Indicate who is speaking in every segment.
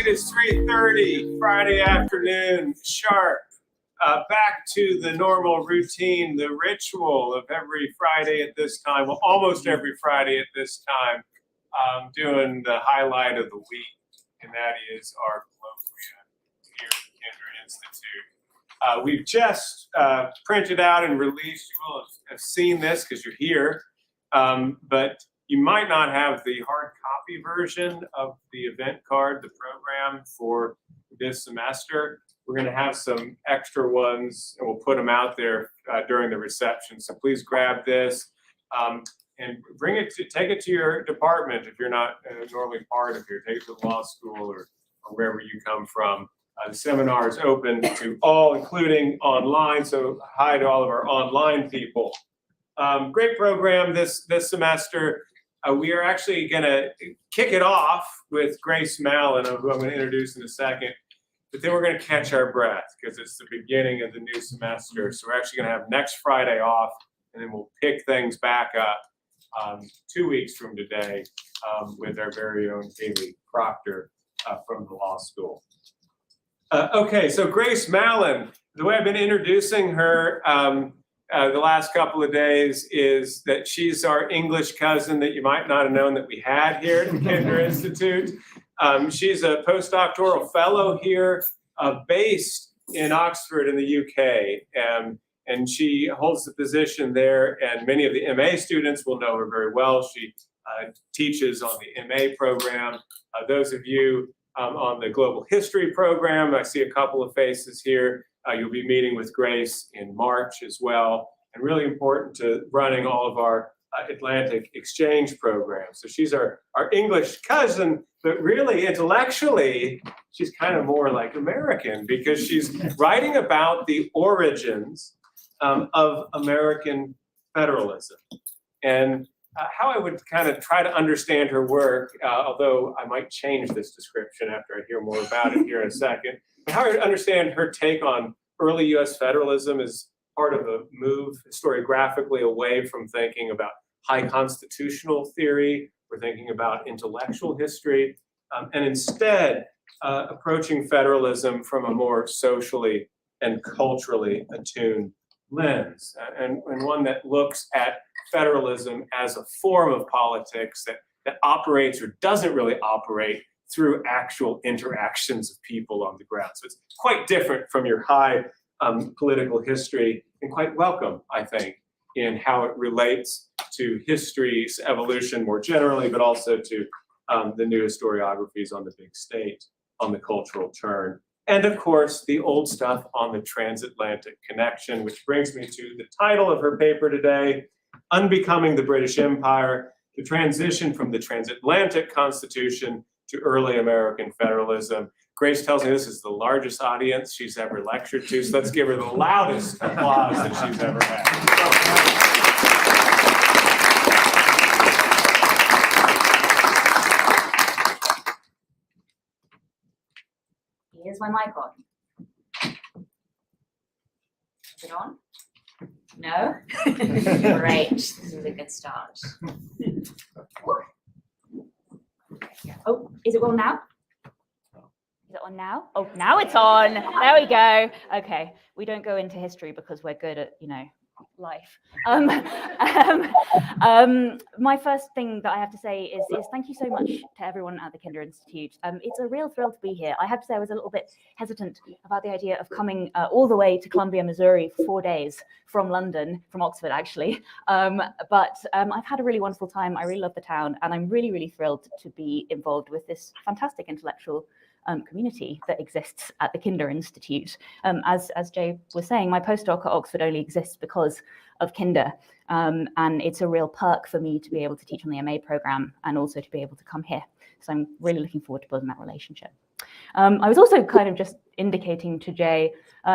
Speaker 1: It is 3:30 Friday afternoon, sharp. Back to the normal routine, the ritual of every Friday at this time, well, almost every Friday at this time, doing the highlight of the week, and that is our colloquia here at the Kinder Institute. We've just printed out and released, you will have seen this because you're here, but you might not have the hard copy version of the event card, the program for this semester. We're going to have some extra ones, and we'll put them out there during the reception. So please grab this and take it to your department if you're not normally part of here. Take it to the law school or wherever you come from. The seminar is open to all, including online. So hi to all of our online people. Great program this semester. We are actually going to kick it off with Grace Mallon, who I'm going to introduce in a second. But then we're going to catch our breath because it's the beginning of the new semester. So we're actually going to have next Friday off, and then we'll pick things back up 2 weeks from today with our very own Haley Proctor from the law school. Okay, so Grace Mallon, the way I've been introducing her the last couple of days is that she's our English cousin that you might not have known that we had here at the Kinder Institute. She's a postdoctoral fellow here, based in Oxford in the UK, and she holds the position there, and many of the MA students will know her very well. She teaches on the MA program. Those of you on the Global History program, I see a couple of faces here. You'll be meeting with Grace in March as well, and really important to running all of our Atlantic exchange programs. So she's our English cousin, but really intellectually, she's kind of more like American because she's writing about the origins of American federalism. And how I would kind of try to understand her work, although I might change this description after I hear more about it here in a second, how I understand her take on early U.S. federalism is part of a move historiographically away from thinking about high constitutional theory. We're thinking about intellectual history, and instead approaching federalism from a more socially and culturally attuned lens, and one that looks at federalism as a form of politics that operates or doesn't really operate through actual interactions of people on the ground. So it's quite different from your high political history, and quite welcome, I think, in how it relates to history's evolution more generally, but also to the new historiographies on the big state, on the cultural turn. And of course, the old stuff on the transatlantic connection, which brings me to the title of her paper today, Unbecoming the British Empire, the transition from the transatlantic constitution to early American federalism. Grace tells me this is the largest audience she's ever lectured to, so let's give her the loudest applause that she's ever had.
Speaker 2: Here's my mic on. Is it on? No? Great. This is a good start. Oh, is it on now? Is it on now? Oh, now it's on. There we go. Okay. We don't go into history because we're good at, life. My first thing that I have to say is thank you so much to everyone at the Kinder Institute. It's a real thrill to be here. I have to say I was a little bit hesitant about the idea of coming all the way to Columbia, Missouri for 4 days from London, from Oxford actually. But I've had a really wonderful time. I really love the town, and I'm really, really thrilled to be involved with this fantastic intellectual community that exists at the Kinder Institute. As Jay was saying, my postdoc at Oxford only exists because of Kinder, and it's a real perk for me to be able to teach on the MA program and also to be able to come here. So I'm really looking forward to building that relationship. I was also kind of just indicating to Jay,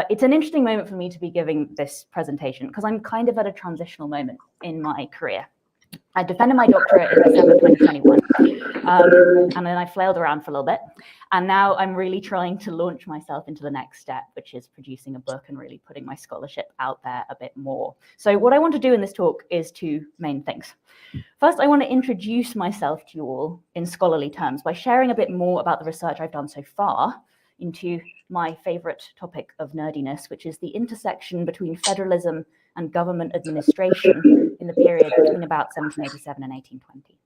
Speaker 2: it's an interesting moment for me to be giving this presentation because I'm kind of at a transitional moment in my career. I defended my doctorate in December 2021, and then I flailed around for a little bit. And now I'm really trying to launch myself into the next step, which is producing a book and really putting my scholarship out there a bit more. So what I want to do in this talk is two main things. First, I want to introduce myself to you all in scholarly terms by sharing a bit more about the research I've done so far into my favorite topic of nerdiness, which is the intersection between federalism and government administration in the period between about 1787 and 1820.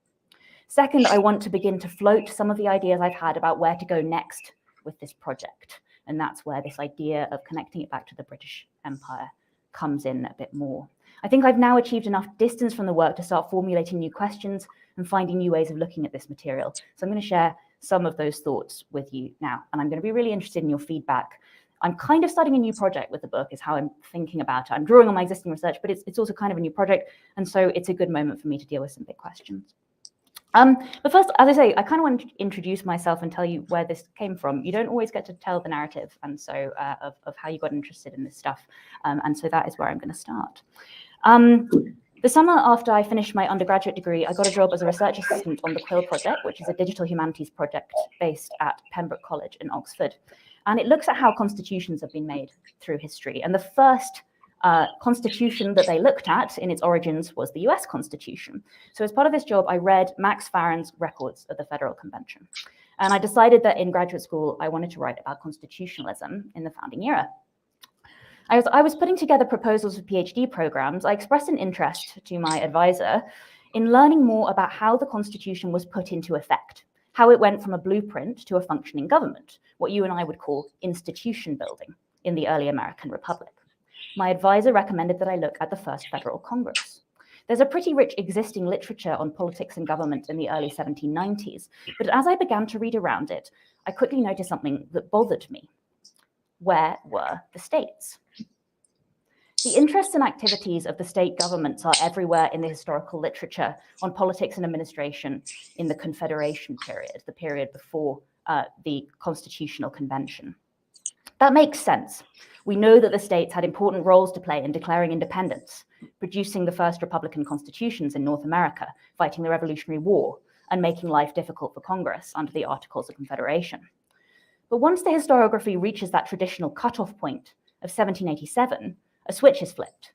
Speaker 2: Second, I want to begin to float some of the ideas I've had about where to go next with this project. And that's where this idea of connecting it back to the British Empire comes in a bit more. I think I've now achieved enough distance from the work to start formulating new questions and finding new ways of looking at this material. So I'm going to share some of those thoughts with you now. And I'm going to be really interested in your feedback. I'm kind of starting a new project with the book, is how I'm thinking about it. I'm drawing on my existing research, but it's also kind of a new project. And so it's a good moment for me to deal with some big questions. But first, as I say, I kind of want to introduce myself and tell you where this came from. You don't always get to tell the narrative, and so of how you got interested in this stuff. And so that is where I'm going to start. The summer after I finished my undergraduate degree, I got a job as a research assistant on the Quill Project, which is a digital humanities project based at Pembroke College in Oxford. And it looks at how constitutions have been made through history. And the first constitution that they looked at in its origins was the US Constitution. So as part of this job, I read Max Farren's records of the Federal Convention. And I decided that in graduate school, I wanted to write about constitutionalism in the founding era. As I was putting together proposals for PhD programs, I expressed an interest to my advisor in learning more about how the Constitution was put into effect, how it went from a blueprint to a functioning government, what you and I would call institution building in the early American Republic. My advisor recommended that I look at the first Federal Congress. There's a pretty rich existing literature on politics and government in the early 1790s, but as I began to read around it, I quickly noticed something that bothered me. Where were the states? The interests and activities of the state governments are everywhere in the historical literature on politics and administration in the Confederation period, the period before the Constitutional Convention. That makes sense. We know that the states had important roles to play in declaring independence, producing the first Republican constitutions in North America, fighting the Revolutionary War, and making life difficult for Congress under the Articles of Confederation. But once the historiography reaches that traditional cutoff point of 1787, a switch is flipped.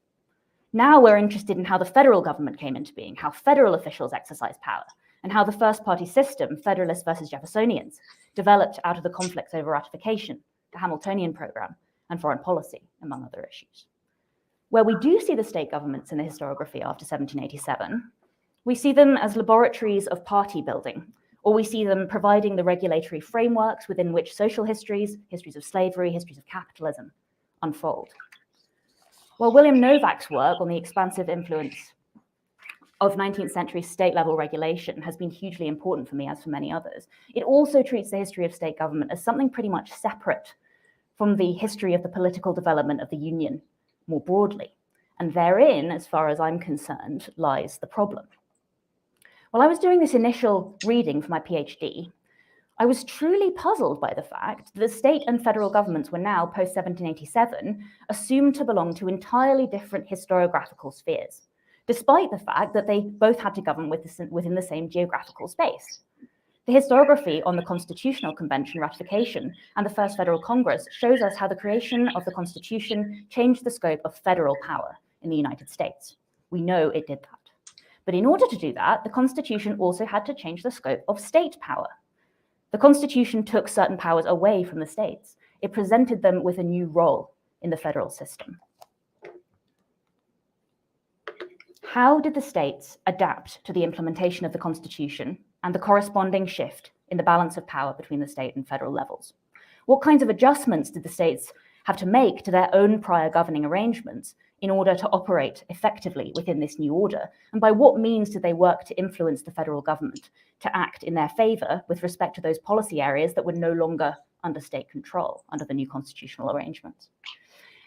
Speaker 2: Now we're interested in how the federal government came into being, how federal officials exercise power, and how the first party system, Federalists versus Jeffersonians, developed out of the conflicts over ratification, the Hamiltonian program, and foreign policy, among other issues. Where we do see the state governments in the historiography after 1787, we see them as laboratories of party building, or we see them providing the regulatory frameworks within which social histories, histories of slavery, histories of capitalism unfold. While William Novak's work on the expansive influence of 19th century state-level regulation has been hugely important for me, as for many others, it also treats the history of state government as something pretty much separate from the history of the political development of the Union more broadly. And therein, as far as I'm concerned, lies the problem. While I was doing this initial reading for my PhD, I was truly puzzled by the fact that the state and federal governments were now, post-1787, assumed to belong to entirely different historiographical spheres, despite the fact that they both had to govern within the same geographical space. The historiography on the Constitutional Convention ratification and the First Federal Congress shows us how the creation of the Constitution changed the scope of federal power in the United States. We know it did that. But in order to do that, the Constitution also had to change the scope of state power. The Constitution took certain powers away from the states. It presented them with a new role in the federal system. How did the states adapt to the implementation of the Constitution and the corresponding shift in the balance of power between the state and federal levels? What kinds of adjustments did the states have to make to their own prior governing arrangements in order to operate effectively within this new order? And by what means did they work to influence the federal government to act in their favor with respect to those policy areas that were no longer under state control under the new constitutional arrangements?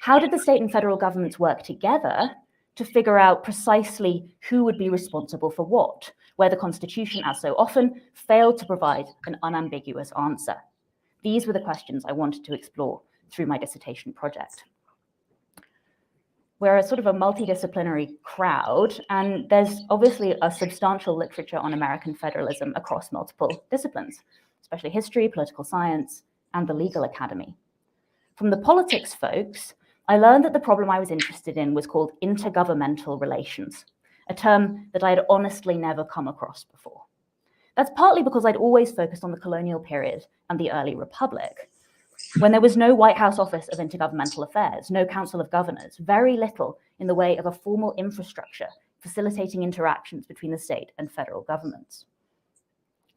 Speaker 2: How did the state and federal governments work together to figure out precisely who would be responsible for what, where the Constitution, as so often, failed to provide an unambiguous answer? These were the questions I wanted to explore through my dissertation project. We're a sort of a multidisciplinary crowd, and there's obviously a substantial literature on American federalism across multiple disciplines, especially history, political science, and the legal academy. From the politics folks, I learned that the problem I was interested in was called intergovernmental relations, a term that I had honestly never come across before. That's partly because I'd always focused on the colonial period and the early republic, when there was no White House Office of Intergovernmental Affairs, no Council of Governors, very little in the way of a formal infrastructure facilitating interactions between the state and federal governments.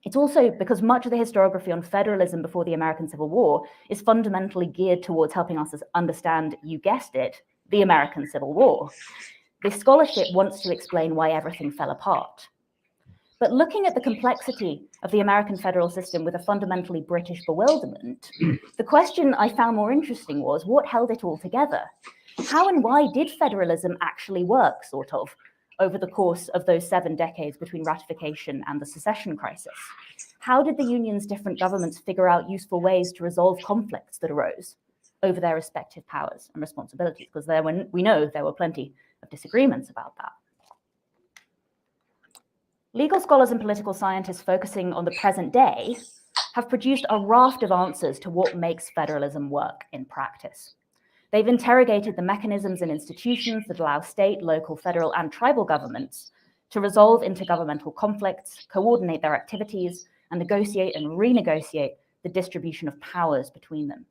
Speaker 2: It's also because much of the historiography on federalism before the American Civil War is fundamentally geared towards helping us understand, you guessed it, the American Civil War. This scholarship wants to explain why everything fell apart. But looking at the complexity of the American federal system with a fundamentally British bewilderment, the question I found more interesting was, what held it all together? How and why did federalism actually work, sort of, over the course of those 7 decades between ratification and the secession crisis? How did the Union's different governments figure out useful ways to resolve conflicts that arose over their respective powers and responsibilities? Because we know there were plenty of disagreements about that. Legal scholars and political scientists focusing on the present day have produced a raft of answers to what makes federalism work in practice. They've interrogated the mechanisms and institutions that allow state, local, federal, and tribal governments to resolve intergovernmental conflicts, coordinate their activities, and negotiate and renegotiate the distribution of powers between them.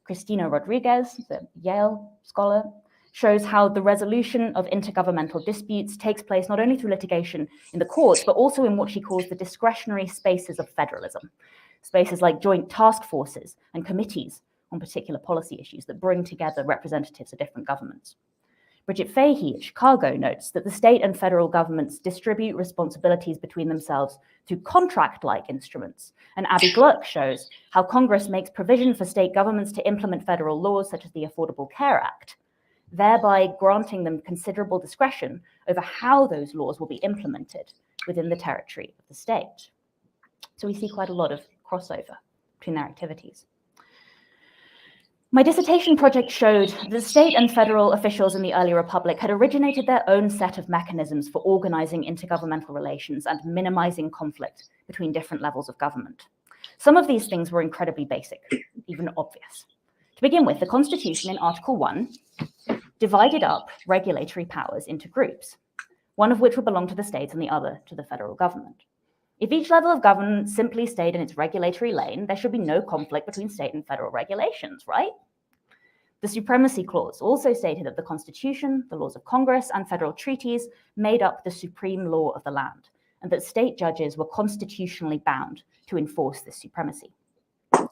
Speaker 2: Cristina Rodriguez, the Yale scholar, shows how the resolution of intergovernmental disputes takes place not only through litigation in the courts, but also in what she calls the discretionary spaces of federalism, spaces like joint task forces and committees on particular policy issues that bring together representatives of different governments. Bridget Fahey at Chicago notes that the state and federal governments distribute responsibilities between themselves through contract-like instruments. And Abby Gluck shows how Congress makes provision for state governments to implement federal laws such as the Affordable Care Act, thereby granting them considerable discretion over how those laws will be implemented within the territory of the state. So we see quite a lot of crossover between their activities. My dissertation project showed that state and federal officials in the early republic had originated their own set of mechanisms for organizing intergovernmental relations and minimizing conflict between different levels of government. Some of these things were incredibly basic, even obvious. To begin with, the Constitution in Article 1 divided up regulatory powers into groups, one of which would belong to the states and the other to the federal government. If each level of government simply stayed in its regulatory lane, there should be no conflict between state and federal regulations, right? The Supremacy Clause also stated that the Constitution, the laws of Congress, and federal treaties made up the supreme law of the land, and that state judges were constitutionally bound to enforce this supremacy.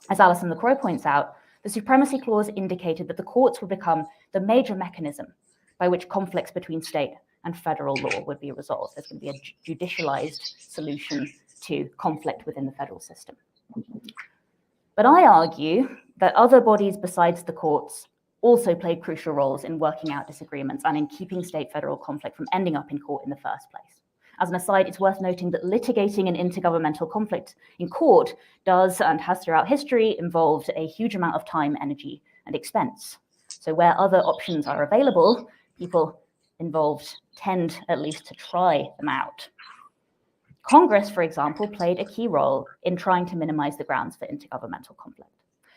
Speaker 2: As Alison LaCroix points out, the Supremacy Clause indicated that the courts would become the major mechanism by which conflicts between state and federal law would be resolved. There's going to be a judicialized solution to conflict within the federal system. But I argue that other bodies besides the courts also played crucial roles in working out disagreements and in keeping state-federal conflict from ending up in court in the first place. As an aside, it's worth noting that litigating an intergovernmental conflict in court does and has throughout history involved a huge amount of time, energy, and expense. So where other options are available, people involved tend at least to try them out. Congress, for example, played a key role in trying to minimize the grounds for intergovernmental conflict.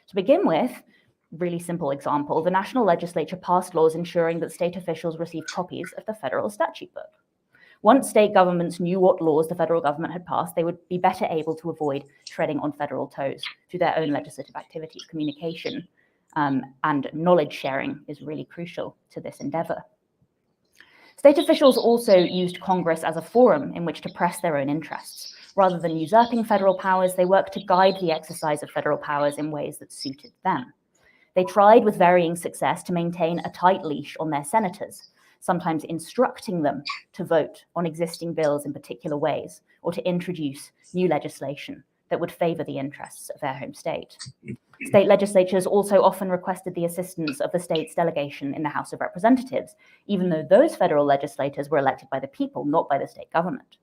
Speaker 2: To begin with, really simple example, the national legislature passed laws ensuring that state officials received copies of the federal statute book. Once state governments knew what laws the federal government had passed, they would be better able to avoid treading on federal toes through their own legislative activities. Communication and knowledge sharing is really crucial to this endeavor. State officials also used Congress as a forum in which to press their own interests. Rather than usurping federal powers, they worked to guide the exercise of federal powers in ways that suited them. They tried with varying success to maintain a tight leash on their senators, sometimes instructing them to vote on existing bills in particular ways or to introduce new legislation that would favor the interests of their home state. State legislatures also often requested the assistance of the state's delegation in the House of Representatives, even though those federal legislators were elected by the people, not by the state government.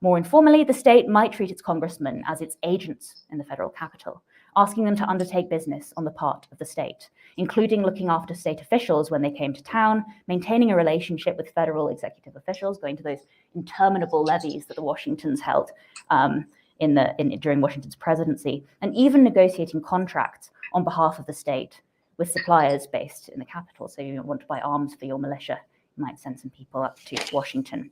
Speaker 2: More informally, the state might treat its congressmen as its agents in the federal capital, asking them to undertake business on the part of the state, including looking after state officials when they came to town, maintaining a relationship with federal executive officials, going to those interminable levees that the Washingtons held during Washington's presidency, and even negotiating contracts on behalf of the state with suppliers based in the capital. So you want to buy arms for your militia, you might send some people up to Washington,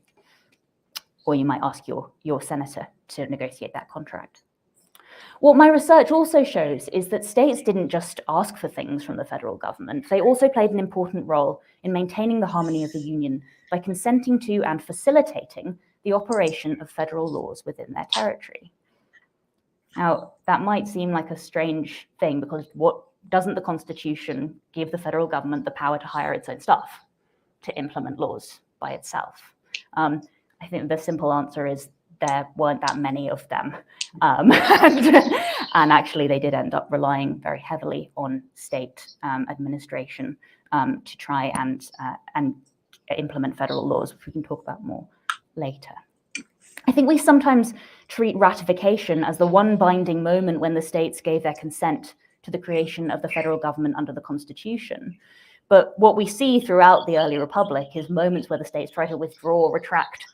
Speaker 2: or you might ask your senator to negotiate that contract. What my research also shows is that states didn't just ask for things from the federal government, they also played an important role in maintaining the harmony of the Union by consenting to and facilitating the operation of federal laws within their territory. Now, that might seem like a strange thing, because what doesn't the Constitution give the federal government the power to hire its own staff to implement laws by itself? I think the simple answer is there weren't that many of them. And actually, they did end up relying very heavily on state administration to try and implement federal laws, which we can talk about more later. I think we sometimes treat ratification as the one binding moment when the states gave their consent to the creation of the federal government under the Constitution. But what we see throughout the early republic is moments where the states try to withdraw or retract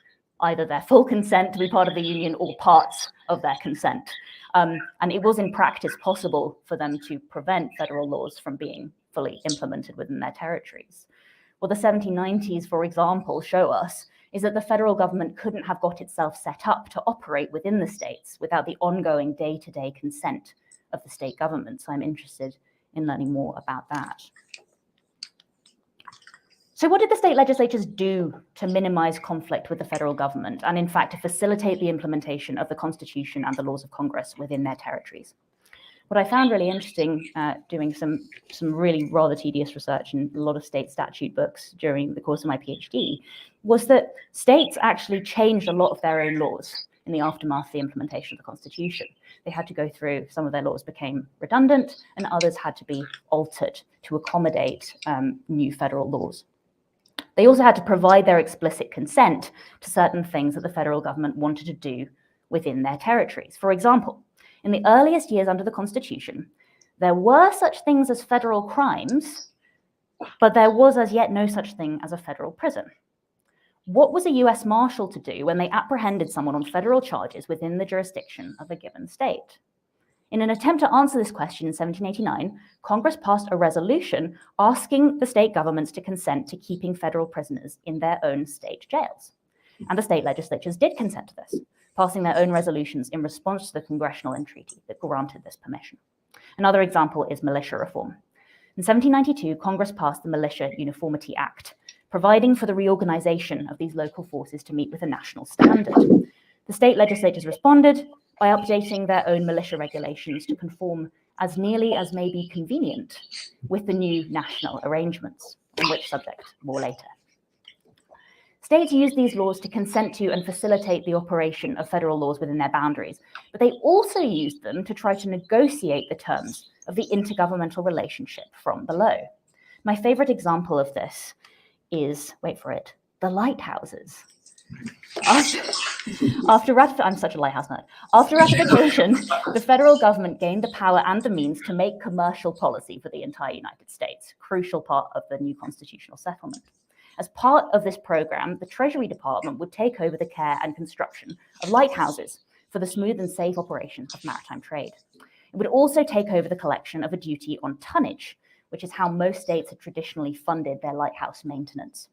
Speaker 2: either their full consent to be part of the Union or parts of their consent. And it was in practice possible for them to prevent federal laws from being fully implemented within their territories. What the 1790s, for example, show us is that the federal government couldn't have got itself set up to operate within the states without the ongoing day-to-day consent of the state government. So I'm interested in learning more about that. So what did the state legislatures do to minimize conflict with the federal government, and in fact to facilitate the implementation of the Constitution and the laws of Congress within their territories? What I found really interesting doing some really rather tedious research in a lot of state statute books during the course of my PhD was that states actually changed a lot of their own laws in the aftermath of the implementation of the Constitution. They had to go through, some of their laws became redundant and others had to be altered to accommodate new federal laws. They also had to provide their explicit consent to certain things that the federal government wanted to do within their territories. For example, in the earliest years under the Constitution, there were such things as federal crimes, but there was as yet no such thing as a federal prison. What was a US Marshal to do when they apprehended someone on federal charges within the jurisdiction of a given state? In an attempt to answer this question in 1789, Congress passed a resolution asking the state governments to consent to keeping federal prisoners in their own state jails. And the state legislatures did consent to this, passing their own resolutions in response to the congressional entreaty that granted this permission. Another example is militia reform. In 1792, Congress passed the Militia Uniformity Act, providing for the reorganization of these local forces to meet with a national standard. The state legislatures responded by updating their own militia regulations to conform as nearly as may be convenient with the new national arrangements, on which subject more later. States used these laws to consent to and facilitate the operation of federal laws within their boundaries, but they also used them to try to negotiate the terms of the intergovernmental relationship from below. My favorite example of this is, wait for it, the lighthouses. I'm such a lighthouse nerd. After ratification, the federal government gained the power and the means to make commercial policy for the entire United States, crucial part of the new constitutional settlement. As part of this program, the Treasury Department would take over the care and construction of lighthouses for the smooth and safe operation of maritime trade. It would also take over the collection of a duty on tonnage, which is how most states had traditionally funded their lighthouse maintenance.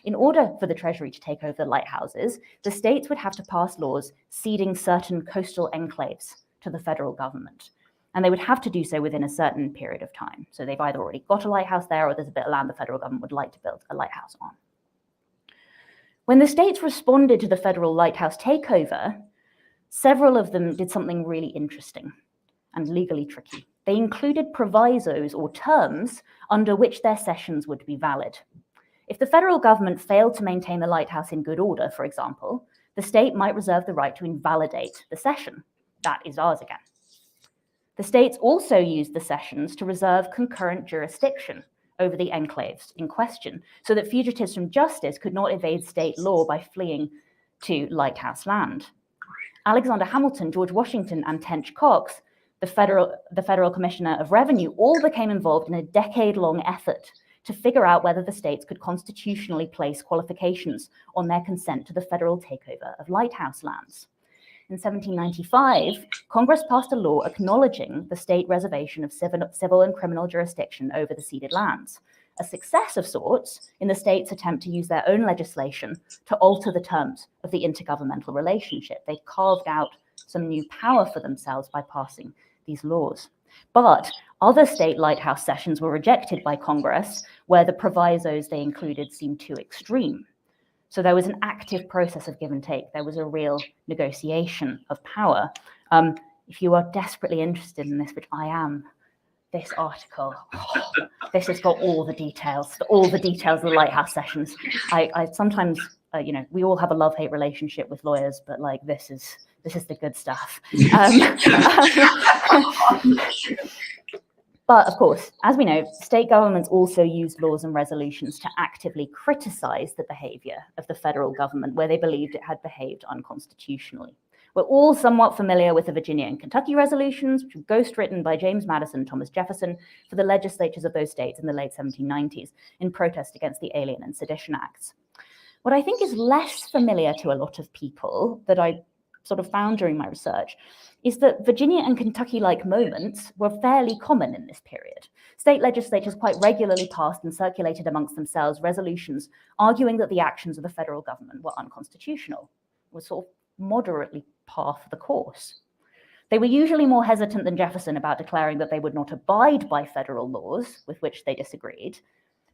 Speaker 2: In order for the Treasury to take over the lighthouses, the states would have to pass laws ceding certain coastal enclaves to the federal government. And they would have to do so within a certain period of time. So they've either already got a lighthouse there or there's a bit of land the federal government would like to build a lighthouse on. When the states responded to the federal lighthouse takeover, several of them did something really interesting and legally tricky. They included provisos or terms under which their cessions would be valid. If the federal government failed to maintain the lighthouse in good order, for example, the state might reserve the right to invalidate the cession. That is ours again. The states also used the cessions to reserve concurrent jurisdiction over the enclaves in question, so that fugitives from justice could not evade state law by fleeing to lighthouse land. Alexander Hamilton, George Washington, and Tench Coxe the Federal Commissioner of Revenue, all became involved in a decade-long effort to figure out whether the states could constitutionally place qualifications on their consent to the federal takeover of lighthouse lands. In 1795, Congress passed a law acknowledging the state reservation of civil and criminal jurisdiction over the ceded lands, a success of sorts in the states' attempt to use their own legislation to alter the terms of the intergovernmental relationship. They carved out some new power for themselves by passing these laws. But other state lighthouse cessions were rejected by Congress, where the provisos they included seemed too extreme. So there was an active process of give and take. There was a real negotiation of power. If you are desperately interested in this, which I am, this article, this has got all the details of the lighthouse sessions. I sometimes, we all have a love-hate relationship with lawyers, but like this is the good stuff. But of course, as we know, state governments also use laws and resolutions to actively criticize the behavior of the federal government where they believed it had behaved unconstitutionally. We're all somewhat familiar with the Virginia and Kentucky resolutions, which were ghostwritten by James Madison and Thomas Jefferson for the legislatures of those states in the late 1790s in protest against the Alien and Sedition Acts. What I think is less familiar to a lot of people that I sort of found during my research is that Virginia and Kentucky-like moments were fairly common in this period. State legislatures quite regularly passed and circulated amongst themselves resolutions arguing that the actions of the federal government were unconstitutional, was sort of moderately par for the course. They were usually more hesitant than Jefferson about declaring that they would not abide by federal laws with which they disagreed,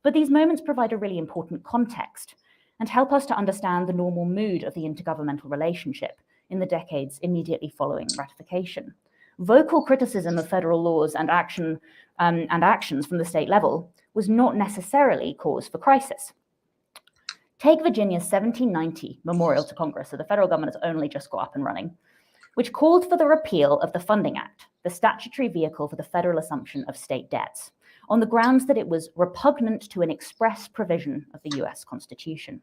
Speaker 2: but these moments provide a really important context and help us to understand the normal mood of the intergovernmental relationship in the decades immediately following ratification. Vocal criticism of federal laws and actions from the state level was not necessarily cause for crisis. Take Virginia's 1790 memorial to Congress, so the federal government has only just got up and running, which called for the repeal of the Funding Act, the statutory vehicle for the federal assumption of state debts, on the grounds that it was repugnant to an express provision of the US Constitution.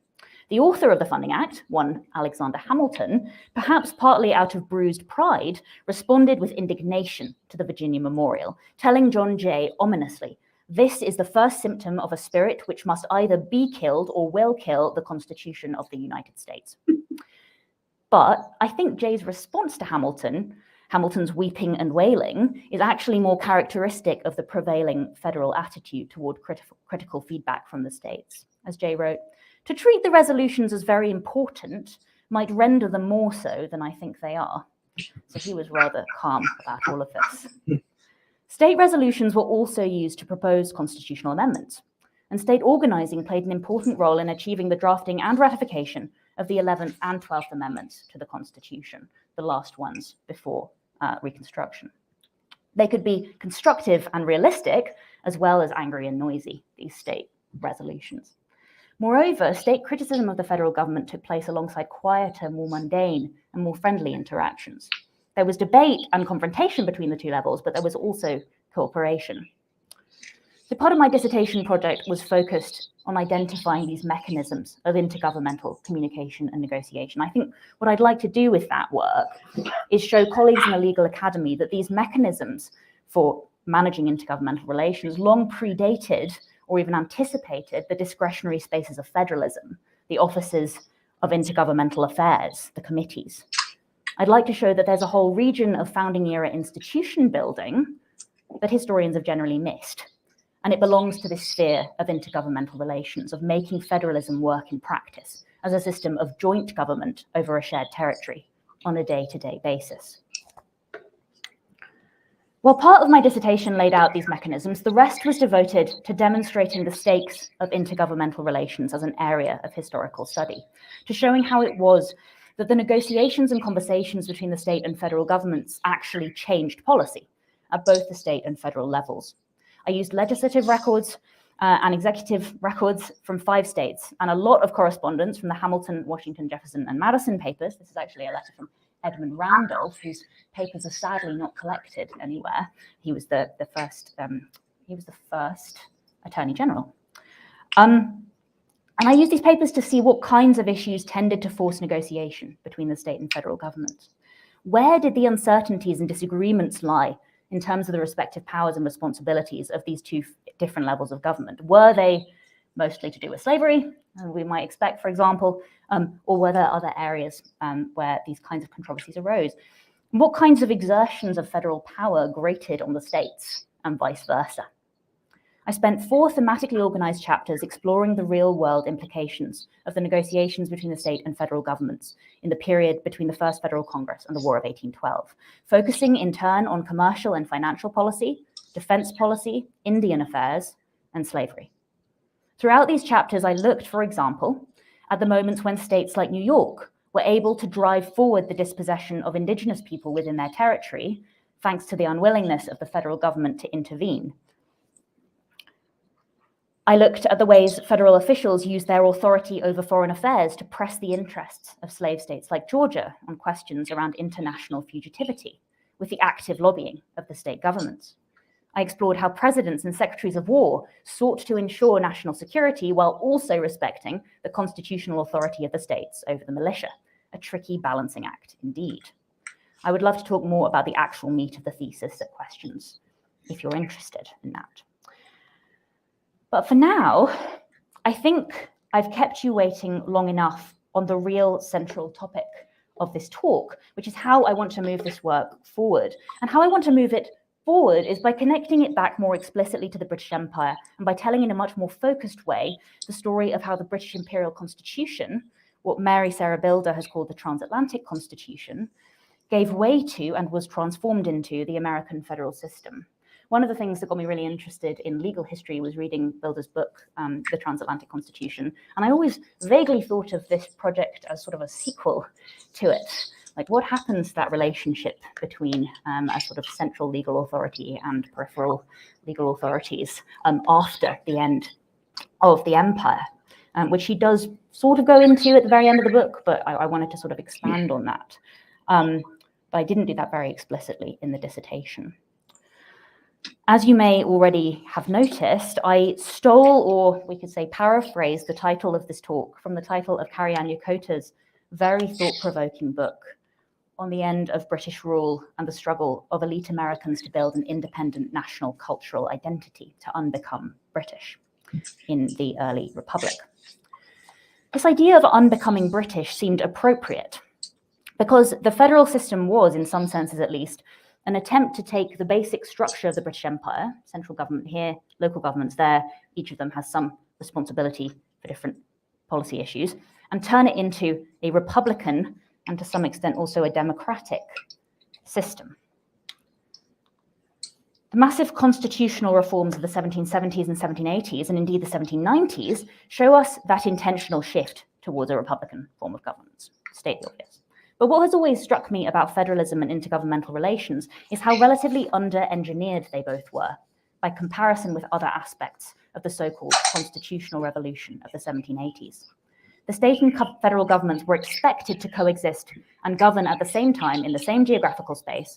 Speaker 2: The author of the Funding Act, one Alexander Hamilton, perhaps partly out of bruised pride, responded with indignation to the Virginia memorial, telling John Jay ominously, "This is the first symptom of a spirit which must either be killed or will kill the Constitution of the United States." But I think Jay's response to Hamilton's weeping and wailing, is actually more characteristic of the prevailing federal attitude toward critical feedback from the states. As Jay wrote, "To treat the resolutions as very important might render them more so than I think they are." So he was rather calm about all of this. State resolutions were also used to propose constitutional amendments, and state organizing played an important role in achieving the drafting and ratification of the 11th and 12th Amendments to the Constitution, the last ones before Reconstruction. They could be constructive and realistic, as well as angry and noisy, these state resolutions. Moreover, state criticism of the federal government took place alongside quieter, more mundane, and more friendly interactions. There was debate and confrontation between the two levels, but there was also cooperation. So part of my dissertation project was focused on identifying these mechanisms of intergovernmental communication and negotiation. I think what I'd like to do with that work is show colleagues in the legal academy that these mechanisms for managing intergovernmental relations long predated or even anticipated the discretionary spaces of federalism, the offices of intergovernmental affairs, the committees. I'd like to show that there's a whole region of founding era institution building that historians have generally missed. And it belongs to this sphere of intergovernmental relations, of making federalism work in practice as a system of joint government over a shared territory on a day-to-day basis. While part of my dissertation laid out these mechanisms, the rest was devoted to demonstrating the stakes of intergovernmental relations as an area of historical study, to showing how it was that the negotiations and conversations between the state and federal governments actually changed policy at both the state and federal levels. I used legislative records and executive records from 5 states and a lot of correspondence from the Hamilton, Washington, Jefferson, and Madison papers. This is actually a letter from Edmund Randolph, whose papers are sadly not collected anywhere. He was the first Attorney General. And I used these papers to see what kinds of issues tended to force negotiation between the state and federal governments. Where did the uncertainties and disagreements lie in terms of the respective powers and responsibilities of these two different levels of government? Were they mostly to do with slavery, as we might expect, for example, or were there other areas where these kinds of controversies arose? What kinds of exertions of federal power grated on the states and vice versa? I spent 4 thematically organized chapters exploring the real-world implications of the negotiations between the state and federal governments in the period between the First Federal Congress and the War of 1812, focusing in turn on commercial and financial policy, defense policy, Indian affairs, and slavery. Throughout these chapters, I looked, for example, at the moments when states like New York were able to drive forward the dispossession of indigenous people within their territory, thanks to the unwillingness of the federal government to intervene. I looked at the ways federal officials used their authority over foreign affairs to press the interests of slave states like Georgia on questions around international fugitivity, with the active lobbying of the state governments. I explored how presidents and secretaries of war sought to ensure national security while also respecting the constitutional authority of the states over the militia, a tricky balancing act indeed. I would love to talk more about the actual meat of the thesis at questions, if you're interested in that. But for now, I think I've kept you waiting long enough on the real central topic of this talk, which is how I want to move this work forward. And how I want to move it forward is by connecting it back more explicitly to the British Empire and by telling in a much more focused way the story of how the British Imperial Constitution, what Mary Sarah Bilder has called the Transatlantic Constitution, gave way to and was transformed into the American federal system. One of the things that got me really interested in legal history was reading Bilder's book, The Transatlantic Constitution. And I always vaguely thought of this project as sort of a sequel to it. Like, what happens to that relationship between a sort of central legal authority and peripheral legal authorities after the end of the empire, which he does sort of go into at the very end of the book, but I wanted to sort of expand on that. But I didn't do that very explicitly in the dissertation. As you may already have noticed, I stole, or we could say paraphrased, the title of this talk from the title of Carrie Ann Yokota's very thought-provoking book, On the End of British Rule and the Struggle of Elite Americans to Build an Independent National Cultural Identity to Unbecome British in the Early Republic. This idea of unbecoming British seemed appropriate because the federal system was, in some senses at least, an attempt to take the basic structure of the British Empire, central government here, local governments there, each of them has some responsibility for different policy issues, and turn it into a republican and to some extent also a democratic system. The massive constitutional reforms of the 1770s and 1780s, and indeed the 1790s, show us that intentional shift towards a republican form of governance, state the obvious. But what has always struck me about federalism and intergovernmental relations is how relatively under-engineered they both were by comparison with other aspects of the so-called constitutional revolution of the 1780s. The state and federal governments were expected to coexist and govern at the same time in the same geographical space,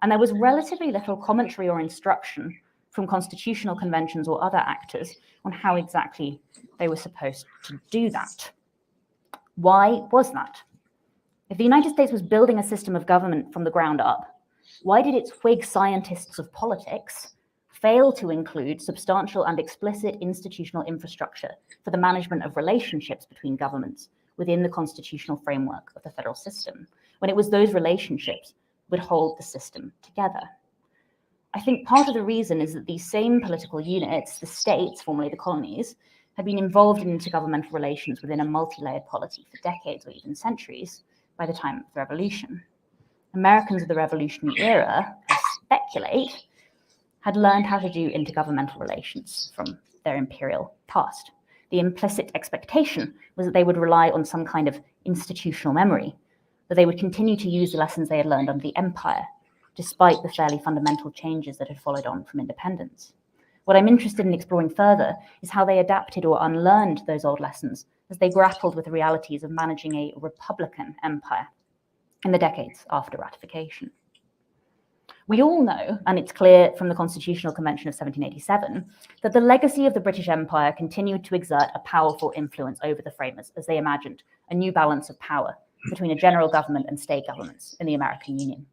Speaker 2: and there was relatively little commentary or instruction from constitutional conventions or other actors on how exactly they were supposed to do that. Why was that? If the United States was building a system of government from the ground up, why did its Whig scientists of politics fail to include substantial and explicit institutional infrastructure for the management of relationships between governments within the constitutional framework of the federal system, when it was those relationships would hold the system together? I think part of the reason is that these same political units, the states, formerly the colonies, had been involved in intergovernmental relations within a multi-layered polity for decades or even centuries by the time of the revolution. Americans of the revolutionary era, I speculate, had learned how to do intergovernmental relations from their imperial past. The implicit expectation was that they would rely on some kind of institutional memory, that they would continue to use the lessons they had learned under the empire, despite the fairly fundamental changes that had followed on from independence. What I'm interested in exploring further is how they adapted or unlearned those old lessons as they grappled with the realities of managing a republican empire in the decades after ratification. We all know, and it's clear from the Constitutional Convention of 1787, that the legacy of the British Empire continued to exert a powerful influence over the framers as they imagined a new balance of power between a general government and state governments in the American Union.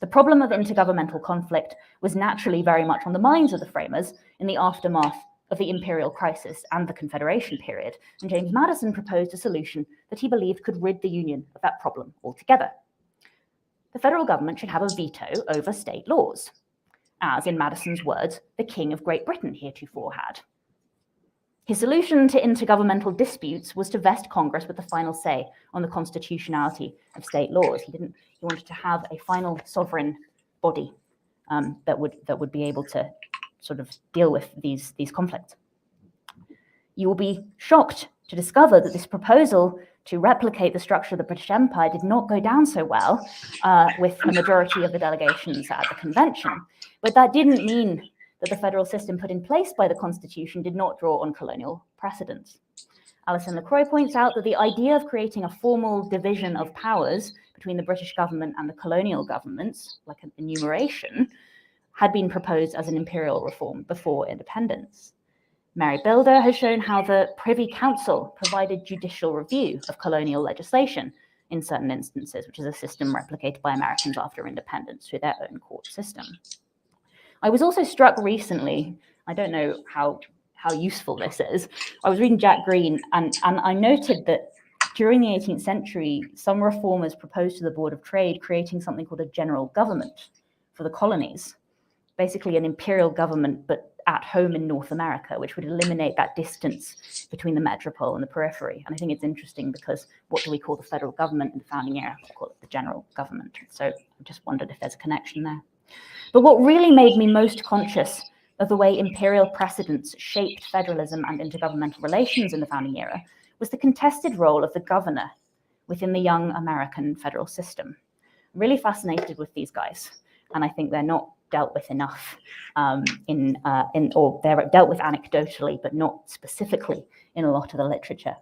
Speaker 2: The problem of intergovernmental conflict was naturally very much on the minds of the framers in the aftermath of the imperial crisis and the Confederation period, and James Madison proposed a solution that he believed could rid the Union of that problem altogether. The federal government should have a veto over state laws, as, in Madison's words, the King of Great Britain heretofore had. His solution to intergovernmental disputes was to vest Congress with the final say on the constitutionality of state laws. He wanted to have a final sovereign body that would be able to sort of deal with these conflicts. You will be shocked to discover that this proposal to replicate the structure of the British Empire did not go down so well with a majority of the delegations at the convention. But that didn't mean that the federal system put in place by the Constitution did not draw on colonial precedents. Alison LaCroix points out that the idea of creating a formal division of powers between the British government and the colonial governments, like an enumeration, had been proposed as an imperial reform before independence. Mary Bilder has shown how the Privy Council provided judicial review of colonial legislation in certain instances, which is a system replicated by Americans after independence through their own court system. I was also struck recently, I don't know how useful this is, I was reading Jack Green and I noted that during the 18th century, some reformers proposed to the Board of Trade creating something called a general government for the colonies, basically an imperial government, but at home in North America, which would eliminate that distance between the metropole and the periphery. And I think it's interesting because what do we call the federal government in the founding era? We call it the general government. So I just wondered if there's a connection there. But what really made me most conscious of the way imperial precedents shaped federalism and intergovernmental relations in the founding era was the contested role of the governor within the young American federal system. I'm really fascinated with these guys, and I think they're not dealt with enough or they're dealt with anecdotally, but not specifically in a lot of the literature.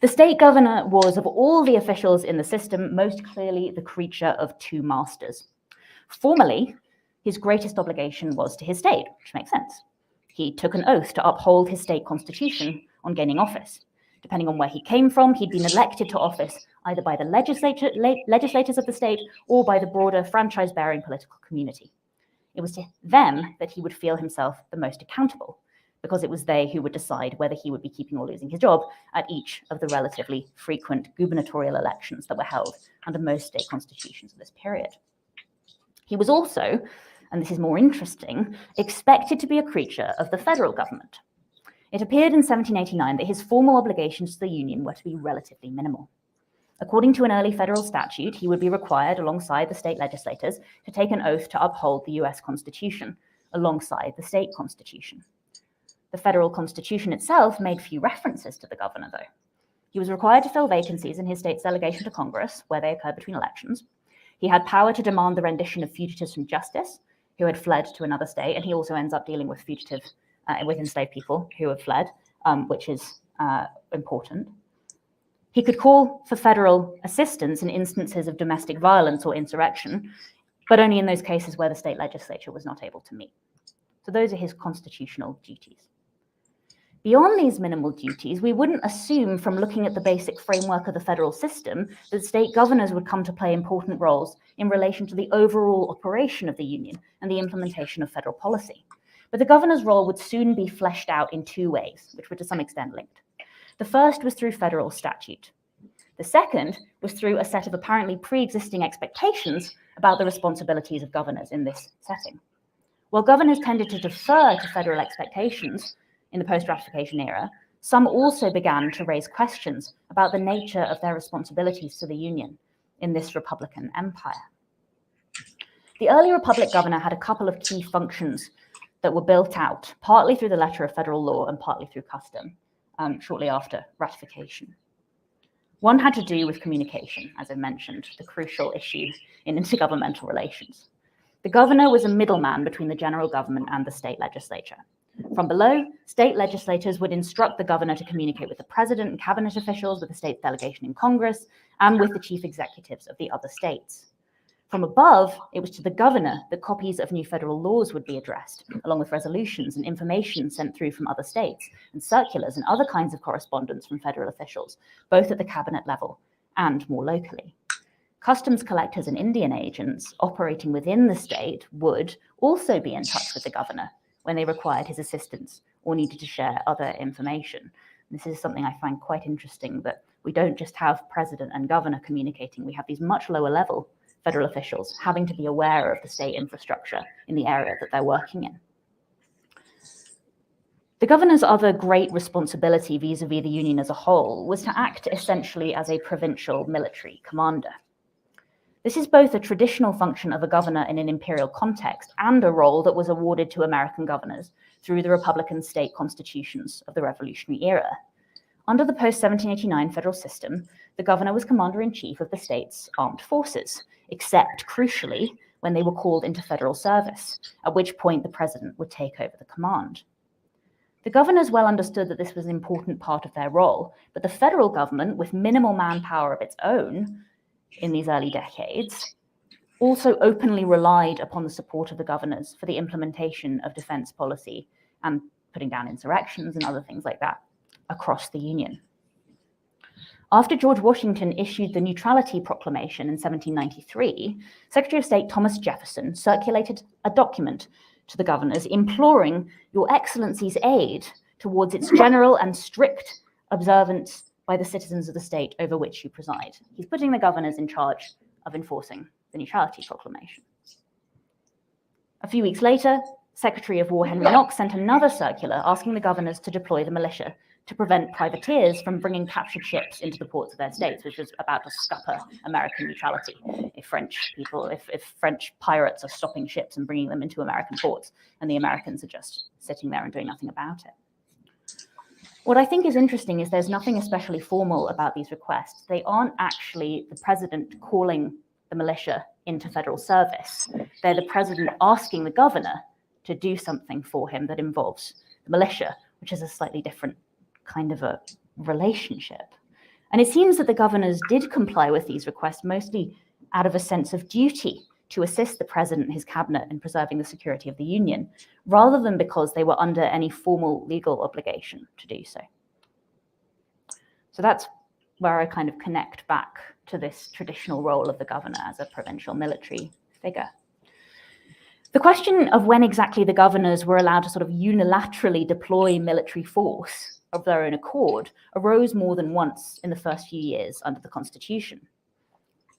Speaker 2: The state governor was, of all the officials in the system, most clearly the creature of two masters. Formally, his greatest obligation was to his state, which makes sense. He took an oath to uphold his state constitution on gaining office. Depending on where he came from, he'd been elected to office either by the legislators of the state or by the broader franchise-bearing political community. It was to them that he would feel himself the most accountable, because it was they who would decide whether he would be keeping or losing his job at each of the relatively frequent gubernatorial elections that were held under most state constitutions of this period. He was also, and this is more interesting, expected to be a creature of the federal government. It appeared in 1789 that his formal obligations to the Union were to be relatively minimal. According to an early federal statute, he would be required, alongside the state legislators, to take an oath to uphold the US Constitution, alongside the state constitution. The federal constitution itself made few references to the governor, though. He was required to fill vacancies in his state's delegation to Congress, where they occurred between elections. He had power to demand the rendition of fugitives from justice who had fled to another state, and he also ends up dealing with with enslaved people who have fled, which is important. He could call for federal assistance in instances of domestic violence or insurrection, but only in those cases where the state legislature was not able to meet. So those are his constitutional duties. Beyond these minimal duties, we wouldn't assume from looking at the basic framework of the federal system that state governors would come to play important roles in relation to the overall operation of the Union and the implementation of federal policy. But the governor's role would soon be fleshed out in two ways, which were to some extent linked. The first was through federal statute. The second was through a set of apparently pre-existing expectations about the responsibilities of governors in this setting. While governors tended to defer to federal expectations in the post-ratification era, some also began to raise questions about the nature of their responsibilities to the Union in this Republican empire. The early Republic governor had a couple of key functions that were built out, partly through the letter of federal law and partly through custom, shortly after ratification. One had to do with communication, as I mentioned, the crucial issue in intergovernmental relations. The governor was a middleman between the general government and the state legislature. From below, state legislators would instruct the governor to communicate with the president and cabinet officials, with the state's delegation in Congress, and with the chief executives of the other states. From above, it was to the governor that copies of new federal laws would be addressed, along with resolutions and information sent through from other states, and circulars and other kinds of correspondence from federal officials, both at the cabinet level and more locally. Customs collectors and Indian agents operating within the state would also be in touch with the governor when they required his assistance or needed to share other information. This is something I find quite interesting, that we don't just have president and governor communicating, we have these much lower level federal officials having to be aware of the state infrastructure in the area that they're working in. The governor's other great responsibility vis-a-vis the Union as a whole was to act essentially as a provincial military commander. This is both a traditional function of a governor in an imperial context and a role that was awarded to American governors through the Republican state constitutions of the Revolutionary era. Under the post-1789 federal system, the governor was commander-in-chief of the state's armed forces, except, crucially, when they were called into federal service, at which point the president would take over the command. The governors well understood that this was an important part of their role, but the federal government, with minimal manpower of its own in these early decades, also openly relied upon the support of the governors for the implementation of defense policy and putting down insurrections and other things like that across the Union. After George Washington issued the Neutrality Proclamation in 1793, Secretary of State Thomas Jefferson circulated a document to the governors imploring Your Excellency's aid towards its general and strict observance by the citizens of the state over which you preside. He's putting the governors in charge of enforcing the Neutrality Proclamation. A few weeks later, Secretary of War Henry Knox sent another circular asking the governors to deploy the militia to prevent privateers from bringing captured ships into the ports of their states, which was about to scupper American neutrality. If French pirates are stopping ships and bringing them into American ports, and the Americans are just sitting there and doing nothing about it. What I think is interesting is there's nothing especially formal about these requests. They aren't actually the president calling the militia into federal service. They're the president asking the governor to do something for him that involves the militia, which is a slightly different kind of a relationship. And it seems that the governors did comply with these requests mostly out of a sense of duty to assist the president and his cabinet in preserving the security of the Union, rather than because they were under any formal legal obligation to do so. So that's where I kind of connect back to this traditional role of the governor as a provincial military figure. The question of when exactly the governors were allowed to sort of unilaterally deploy military force of their own accord arose more than once in the first few years under the Constitution.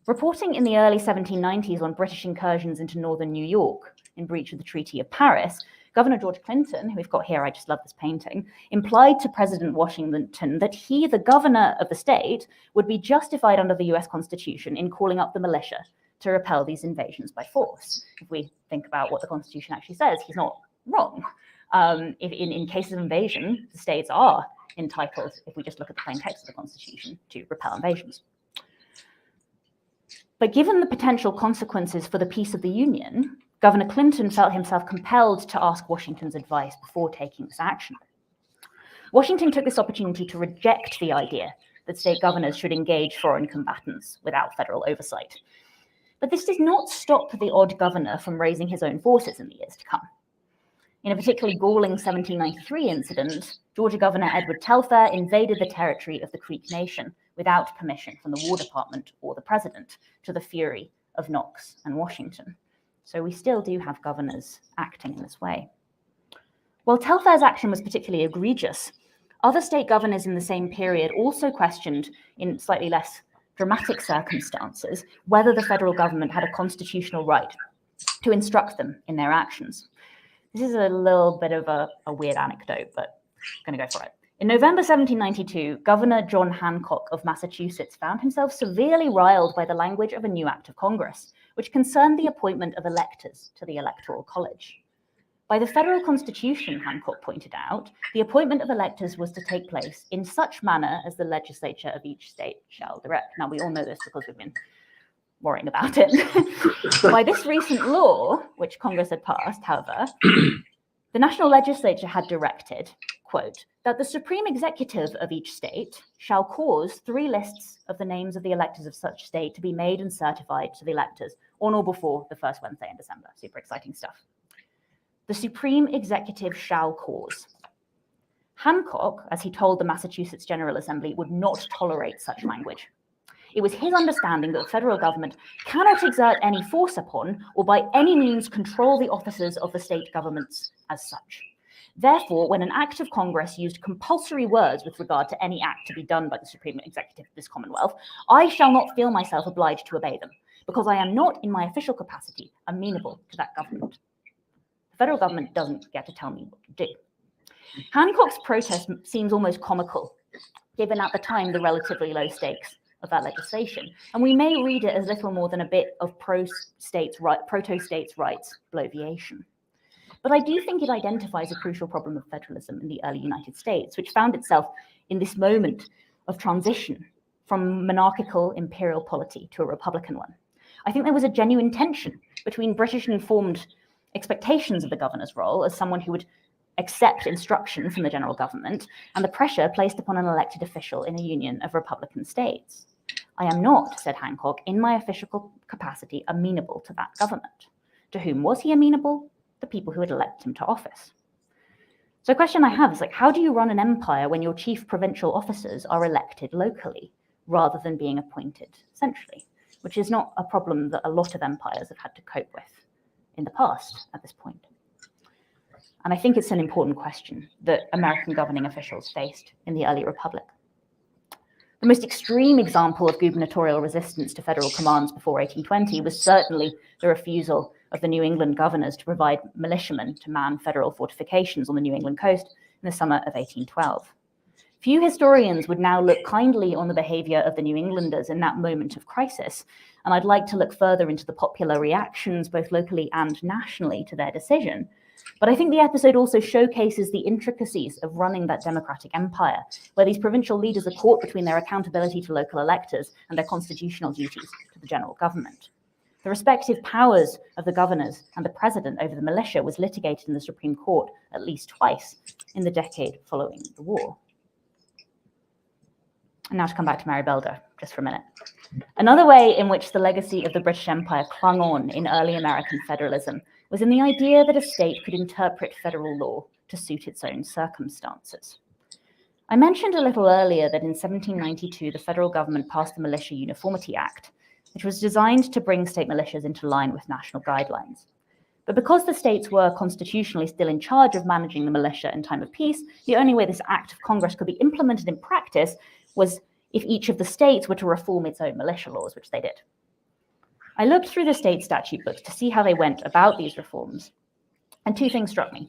Speaker 2: Reporting in the early 1790s on British incursions into northern New York in breach of the Treaty of Paris, Governor George Clinton, who we've got here, I just love this painting, implied to President Washington that he, the governor of the state, would be justified under the US Constitution in calling up the militia to repel these invasions by force. If we think about what the Constitution actually says, he's not wrong. In cases of invasion, the states are entitled, if we just look at the plain text of the Constitution, to repel invasions. But given the potential consequences for the peace of the Union, Governor Clinton felt himself compelled to ask Washington's advice before taking this action. Washington took this opportunity to reject the idea that state governors should engage foreign combatants without federal oversight. But this did not stop the odd governor from raising his own forces in the years to come. In a particularly galling 1793 incident, Georgia Governor Edward Telfair invaded the territory of the Creek Nation without permission from the War Department or the president, to the fury of Knox and Washington. So we still do have governors acting in this way. While Telfair's action was particularly egregious, other state governors in the same period also questioned, in slightly less dramatic circumstances, whether the federal government had a constitutional right to instruct them in their actions. This is a little bit of a weird anecdote, but I'm going to go for it. In November 1792, Governor John Hancock of Massachusetts found himself severely riled by the language of a new act of Congress, which concerned the appointment of electors to the Electoral College. By the federal constitution, Hancock pointed out, the appointment of electors was to take place in such manner as the legislature of each state shall direct. Now, we all know this because we've been worrying about it. By this recent law, which Congress had passed, however, the national legislature had directed, quote, that the supreme executive of each state shall cause 3 lists of the names of the electors of such state to be made and certified to the electors on or before the first Wednesday in December. Super exciting stuff. The supreme executive shall cause. Hancock, as he told the Massachusetts General Assembly, would not tolerate such language. It was his understanding that the federal government cannot exert any force upon or by any means control the officers of the state governments as such. Therefore, when an act of Congress used compulsory words with regard to any act to be done by the Supreme Executive of this Commonwealth, I shall not feel myself obliged to obey them, because I am not, in my official capacity, amenable to that government. The federal government doesn't get to tell me what to do. Hancock's protest seems almost comical, given at the time the relatively low stakes of that legislation, and we may read it as little more than a bit of proto-states' rights bloviation. But I do think it identifies a crucial problem of federalism in the early United States, which found itself in this moment of transition from monarchical imperial polity to a republican one. I think there was a genuine tension between British informed expectations of the governor's role as someone who would accept instruction from the general government and the pressure placed upon an elected official in a union of republican states. I am not, said Hancock, in my official capacity amenable to that government. To whom was he amenable? The people who had elected him to office. So a question I have is, like, how do you run an empire when your chief provincial officers are elected locally rather than being appointed centrally, which is not a problem that a lot of empires have had to cope with in the past at this point. And I think it's an important question that American governing officials faced in the early republic. The most extreme example of gubernatorial resistance to federal commands before 1820 was certainly the refusal of the New England governors to provide militiamen to man federal fortifications on the New England coast in the summer of 1812. Few historians would now look kindly on the behavior of the New Englanders in that moment of crisis, and I'd like to look further into the popular reactions, both locally and nationally, to their decision. But I think the episode also showcases the intricacies of running that democratic empire, where these provincial leaders are caught between their accountability to local electors and their constitutional duties to the general government. The respective powers of the governors and the president over the militia was litigated in the Supreme Court at least twice in the decade following the war. And now to come back to Mary Belder, just for a minute. Another way in which the legacy of the British Empire clung on in early American federalism was in the idea that a state could interpret federal law to suit its own circumstances. I mentioned a little earlier that in 1792, the federal government passed the Militia Uniformity Act, which was designed to bring state militias into line with national guidelines. But because the states were constitutionally still in charge of managing the militia in time of peace, the only way this act of Congress could be implemented in practice was if each of the states were to reform its own militia laws, which they did. I looked through the state statute books to see how they went about these reforms, and two things struck me.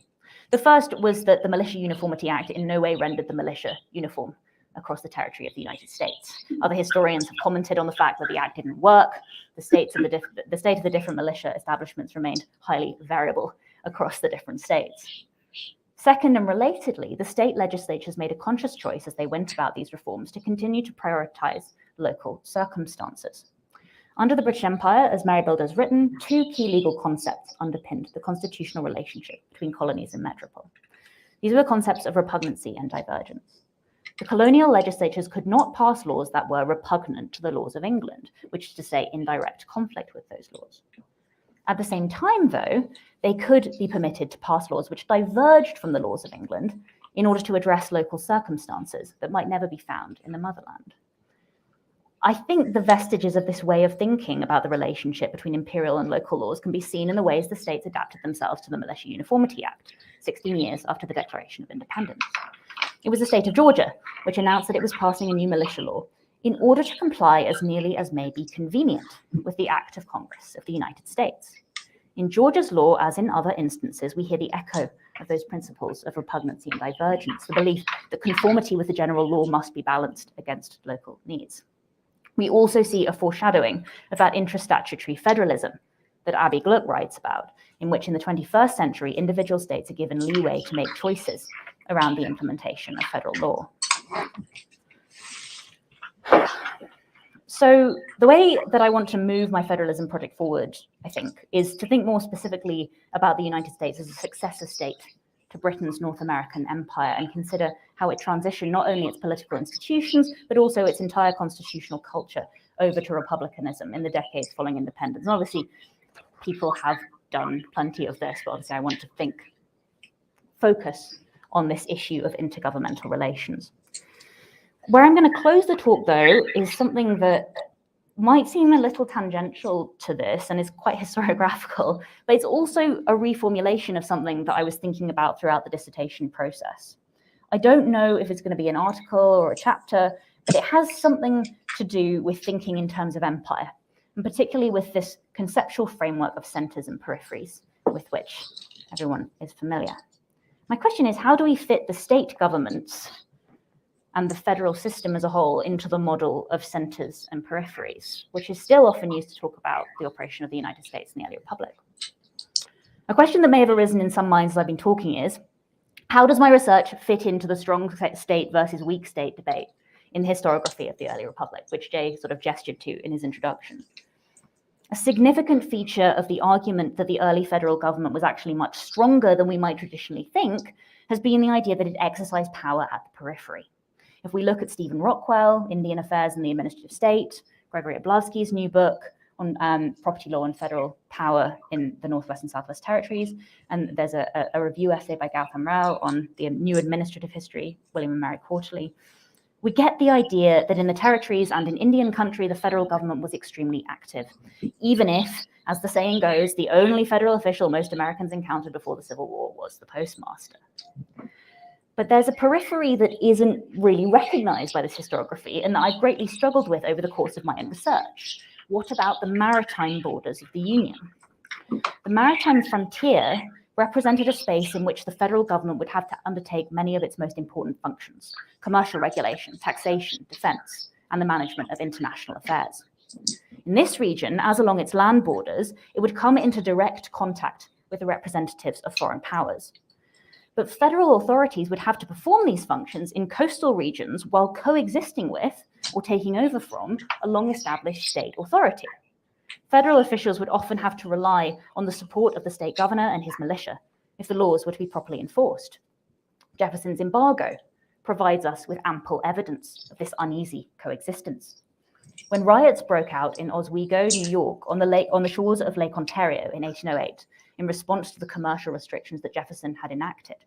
Speaker 2: The first was that the Militia Uniformity Act in no way rendered the militia uniform across the territory of the United States. Other historians have commented on the fact that the act didn't work. The state of the different militia establishments remained highly variable across the different states. Second, and relatedly, the state legislatures made a conscious choice as they went about these reforms to continue to prioritize local circumstances. Under the British Empire, as Mary Belder has written, two key legal concepts underpinned the constitutional relationship between colonies and metropole. These were the concepts of repugnancy and divergence. The colonial legislatures could not pass laws that were repugnant to the laws of England, which is to say in direct conflict with those laws. At the same time, though, they could be permitted to pass laws which diverged from the laws of England in order to address local circumstances that might never be found in the motherland. I think the vestiges of this way of thinking about the relationship between imperial and local laws can be seen in the ways the states adapted themselves to the Militia Uniformity Act, 16 years after the Declaration of Independence. It was the state of Georgia which announced that it was passing a new militia law in order to comply as nearly as may be convenient with the Act of Congress of the United States. In Georgia's law, as in other instances, we hear the echo of those principles of repugnancy and divergence, the belief that conformity with the general law must be balanced against local needs. We also see a foreshadowing of that intra-statutory federalism that Abby Gluck writes about, in which in the 21st century, individual states are given leeway to make choices around the implementation of federal law. So the way that I want to move my federalism project forward, I think, is to think more specifically about the United States as a successor state to Britain's North American empire and consider how it transitioned not only its political institutions, but also its entire constitutional culture over to republicanism in the decades following independence. And obviously, people have done plenty of this, but obviously I want to focus on this issue of intergovernmental relations. Where I'm going to close the talk, though, is something that might seem a little tangential to this and is quite historiographical, but it's also a reformulation of something that I was thinking about throughout the dissertation process. I don't know if it's going to be an article or a chapter, but it has something to do with thinking in terms of empire, and particularly with this conceptual framework of centers and peripheries with which everyone is familiar. My question is, how do we fit the state governments and the federal system as a whole into the model of centers and peripheries, which is still often used to talk about the operation of the United States and the early republic? A question that may have arisen in some minds as I've been talking is, how does my research fit into the strong state versus weak state debate in the historiography of the early republic, which Jay sort of gestured to in his introduction? A significant feature of the argument that the early federal government was actually much stronger than we might traditionally think has been the idea that it exercised power at the periphery. If we look at Stephen Rockwell, Indian Affairs and the Administrative State, Gregory Oblowski's new book on property law and federal power in the Northwest and Southwest Territories, and there's a review essay by Gautam Rao on the new administrative history, William and Mary Quarterly, we get the idea that in the territories and in Indian country, the federal government was extremely active, even if, as the saying goes, the only federal official most Americans encountered before the Civil War was the postmaster. But there's a periphery that isn't really recognized by this historiography and that I've greatly struggled with over the course of my own research. What about the maritime borders of the Union? The maritime frontier represented a space in which the federal government would have to undertake many of its most important functions: commercial regulation, taxation, defense, and the management of international affairs. In this region, as along its land borders, it would come into direct contact with the representatives of foreign powers. But federal authorities would have to perform these functions in coastal regions while coexisting with or taking over from a long-established state authority. Federal officials would often have to rely on the support of the state governor and his militia if the laws were to be properly enforced. Jefferson's embargo provides us with ample evidence of this uneasy coexistence. When riots broke out in Oswego, New York, on the shores of Lake Ontario in 1808, in response to the commercial restrictions that Jefferson had enacted,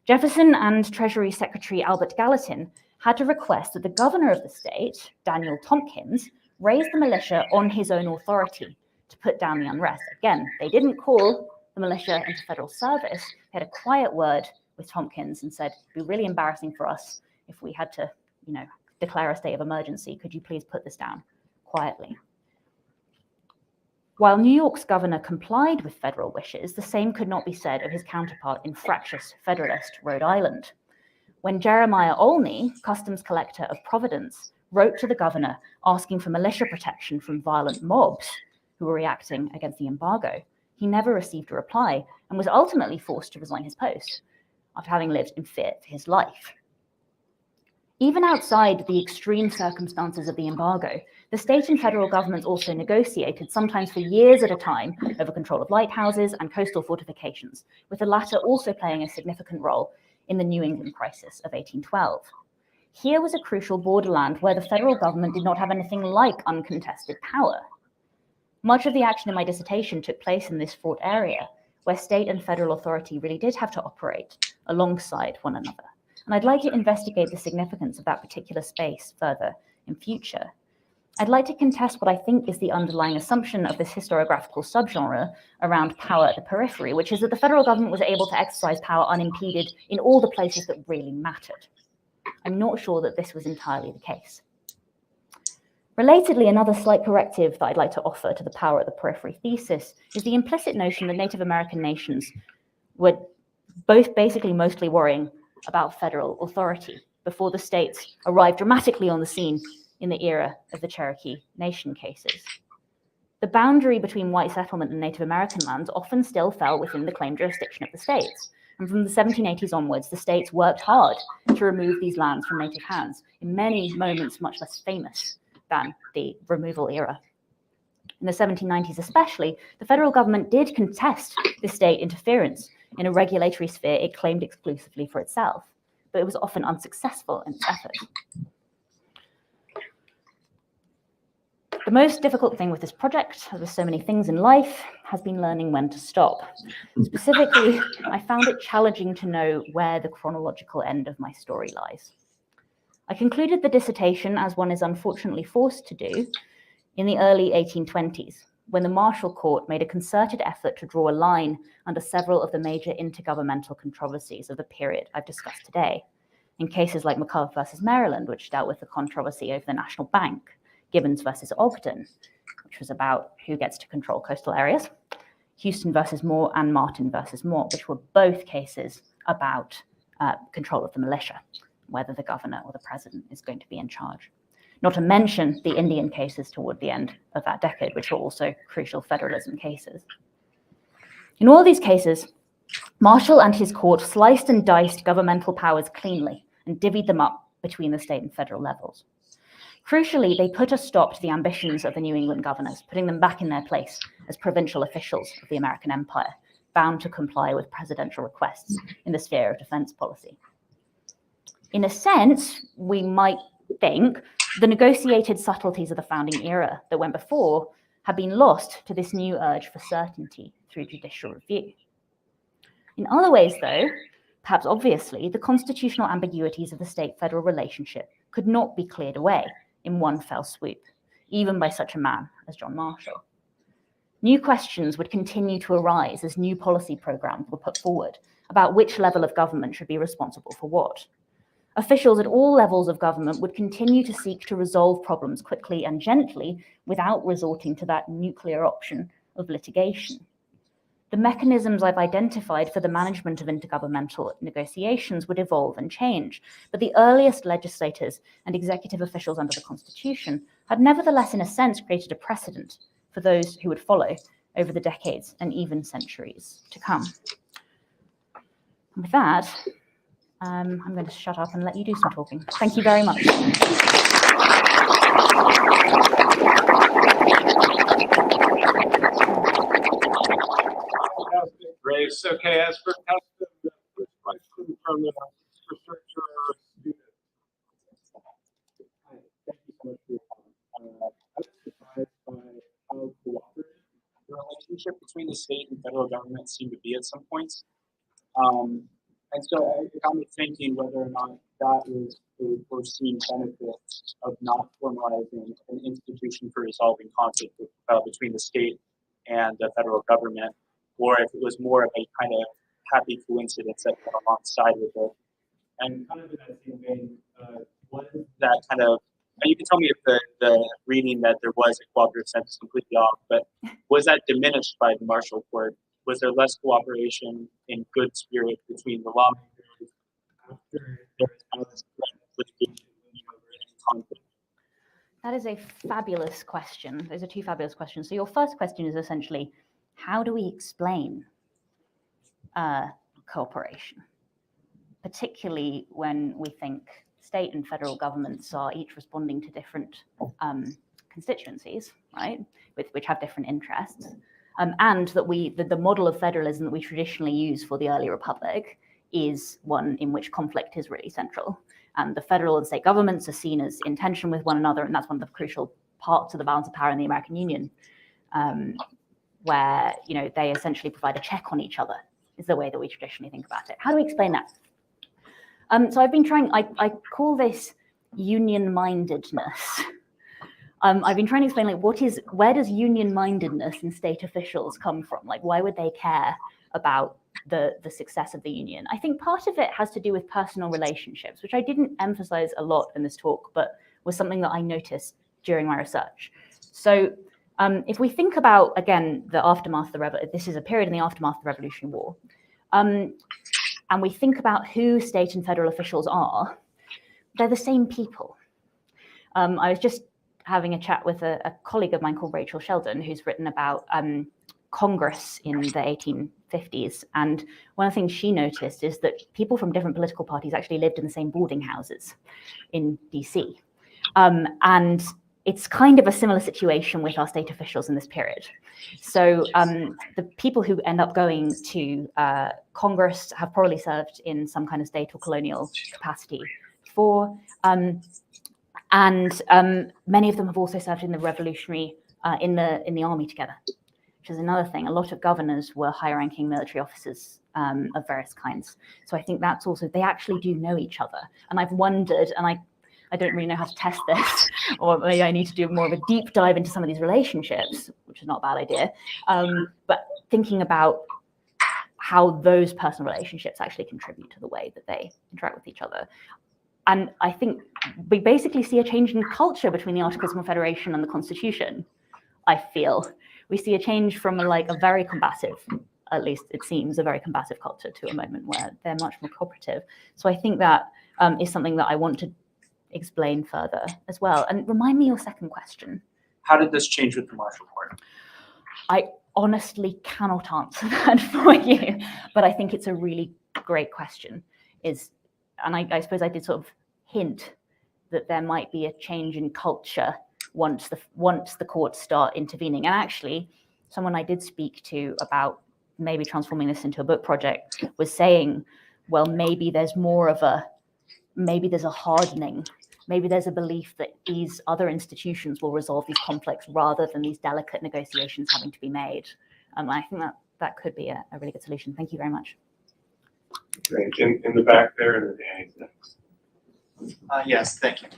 Speaker 2: Jefferson and Treasury Secretary Albert Gallatin had to request that the governor of the state, Daniel Tompkins, raise the militia on his own authority to put down the unrest. Again, they didn't call the militia into federal service. They had a quiet word with Tompkins and said, it'd be really embarrassing for us if we had to, declare a state of emergency. Could you please put this down quietly? While New York's governor complied with federal wishes, the same could not be said of his counterpart in fractious Federalist Rhode Island. When Jeremiah Olney, customs collector of Providence, wrote to the governor asking for militia protection from violent mobs who were reacting against the embargo, he never received a reply and was ultimately forced to resign his post after having lived in fear for his life. Even outside the extreme circumstances of the embargo, the state and federal governments also negotiated, sometimes for years at a time, over control of lighthouses and coastal fortifications, with the latter also playing a significant role in the New England crisis of 1812. Here was a crucial borderland where the federal government did not have anything like uncontested power. Much of the action in my dissertation took place in this fraught area, where state and federal authority really did have to operate alongside one another. And I'd like to investigate the significance of that particular space further in future. I'd like to contest what I think is the underlying assumption of this historiographical subgenre around power at the periphery, which is that the federal government was able to exercise power unimpeded in all the places that really mattered. I'm not sure that this was entirely the case. Relatedly, another slight corrective that I'd like to offer to the power at the periphery thesis is the implicit notion that Native American nations were both basically mostly worrying about federal authority before the states arrived dramatically on the scene in the era of the Cherokee Nation cases. The boundary between white settlement and Native American lands often still fell within the claimed jurisdiction of the states. And from the 1780s onwards, the states worked hard to remove these lands from native hands, in many moments much less famous than the removal era. In the 1790s especially, the federal government did contest the state interference in a regulatory sphere it claimed exclusively for itself, but it was often unsuccessful in its effort. The most difficult thing with this project, as with so many things in life, has been learning when to stop. Specifically, I found it challenging to know where the chronological end of my story lies. I concluded the dissertation, as one is unfortunately forced to do, in the early 1820s, when the Marshall Court made a concerted effort to draw a line under several of the major intergovernmental controversies of the period I've discussed today, in cases like McCulloch versus Maryland, which dealt with the controversy over the National Bank, Gibbons versus Ogden, which was about who gets to control coastal areas, Houston versus Moore and Martin versus Moore, which were both cases about control of the militia, whether the governor or the president is going to be in charge. Not to mention the Indian cases toward the end of that decade, which were also crucial federalism cases. In all these cases, Marshall and his court sliced and diced governmental powers cleanly and divvied them up between the state and federal levels. Crucially, they put a stop to the ambitions of the New England governors, putting them back in their place as provincial officials of the American empire, bound to comply with presidential requests in the sphere of defense policy. In a sense, we might think the negotiated subtleties of the founding era that went before had been lost to this new urge for certainty through judicial review. In other ways, though, perhaps obviously, the constitutional ambiguities of the state-federal relationship could not be cleared away in one fell swoop, even by such a man as John Marshall. New questions would continue to arise as new policy programs were put forward about which level of government should be responsible for what. Officials at all levels of government would continue to seek to resolve problems quickly and gently without resorting to that nuclear option of litigation. The mechanisms I've identified for the management of intergovernmental negotiations would evolve and change, but the earliest legislators and executive officials under the Constitution had nevertheless, in a sense, created a precedent for those who would follow over the decades and even centuries to come. And with that, I'm going to shut up and let you do some talking. Thank you very much.
Speaker 1: Grace, okay, as for custom, the first question from the researcher or student.
Speaker 3: Hi, thank you so much for your time. I was surprised by how cooperative the relationship between the state and federal government seemed to be at some points. And so it got me thinking whether or not that is a foreseen benefit of not formalizing an institution for resolving conflict between the state and the federal government, or if it was more of a kind of happy coincidence that went alongside with it. And kind of in that same vein, was that kind of, and you can tell me if the reading that there was a cooperative sense is completely off, but was that diminished by the Marshall Court? Was there less cooperation in good spirit between the lawmakers after there was kind of this litigation over any conflict?
Speaker 2: That is a fabulous question. Those are two fabulous questions. So your first question is essentially, how do we explain cooperation? Particularly when we think state and federal governments are each responding to different constituencies, right, which have different interests. And that the model of federalism that we traditionally use for the early republic is one in which conflict is really central. And the federal and state governments are seen as in tension with one another, and that's one of the crucial parts of the balance of power in the American Union, where they essentially provide a check on each other, is the way that we traditionally think about it. How do we explain that? So I've been trying, I call this union-mindedness. I've been trying to explain where does union-mindedness in state officials come from? Like, why would they care about the success of the union? I think part of it has to do with personal relationships, which I didn't emphasize a lot in this talk, but was something that I noticed during my research. So if we think about, again, the aftermath of the this is a period in the aftermath of the Revolutionary War, and we think about who state and federal officials are, they're the same people. I was just having a chat with a colleague of mine called Rachel Sheldon, who's written about Congress in the 1850s. And one of the things she noticed is that people from different political parties actually lived in the same boarding houses in DC. And it's kind of a similar situation with our state officials in this period. So the people who end up going to Congress have probably served in some kind of state or colonial capacity before. And many of them have also served in the revolutionary, in the army together, which is another thing. A lot of governors were high-ranking military officers of various kinds. So I think that's also, they actually do know each other. And I've wondered, and I I don't really know how to test this, or maybe I need to do more of a deep dive into some of these relationships, which is not a bad idea. But thinking about how those personal relationships actually contribute to the way that they interact with each other. And I think we basically see a change in culture between the Articles of Confederation and the Constitution, I feel. We see a change from a very combative, at least it seems, a very combative culture to a moment where they're much more cooperative. So I think that is something that I want to explain further as well. And remind me your second question.
Speaker 3: How did this change with the Marshall Court?
Speaker 2: I honestly cannot answer that for you, but I think it's a really great question. And I suppose I did sort of hint that there might be a change in culture once the courts start intervening. And actually, someone I did speak to about maybe transforming this into a book project was saying, well, maybe there's a hardening. Maybe there's a belief that these other institutions will resolve these conflicts rather than these delicate negotiations having to be made. I think that could be a really good solution. Thank you very much.
Speaker 1: Great. In the back there, and then Danny's next.
Speaker 4: Yes, thank you.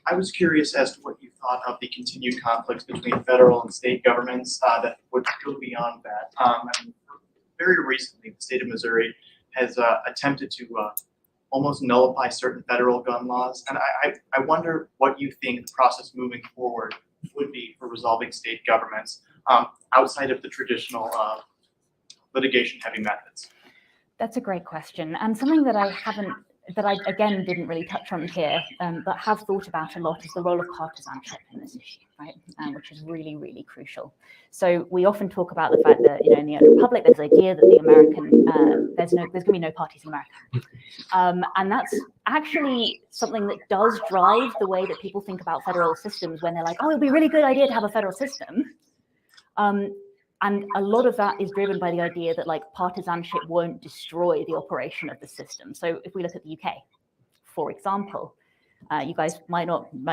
Speaker 4: I was curious as to what you thought of the continued conflicts between federal and state governments that would go beyond that. Very recently, the state of Missouri has attempted to almost nullify certain federal gun laws. And I wonder what you think the process moving forward would be for resolving state governments outside of the traditional litigation-heavy methods.
Speaker 2: That's a great question, and something that I again didn't really touch on here, but have thought about a lot, is the role of partisanship in this issue, right? Which is really, really crucial. So we often talk about the fact that in the Republic there's the idea that the American there's going to be no parties in America, and that's actually something that does drive the way that people think about federal systems when they're like, oh, it'd be a really good idea to have a federal system. And a lot of that is driven by the idea that partisanship won't destroy the operation of the system. So if we look at the UK, for example, you guys might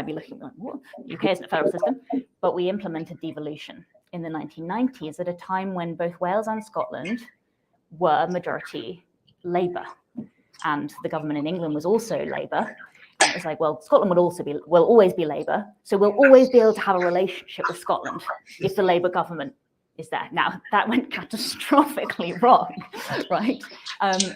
Speaker 2: be looking like, what? UK isn't a federal system, but we implemented devolution in the 1990s at a time when both Wales and Scotland were majority Labour, and the government in England was also Labour. And it was like, well, Scotland will always be Labour, so we'll always be able to have a relationship with Scotland if the Labour government is there. Now, that went catastrophically wrong, right?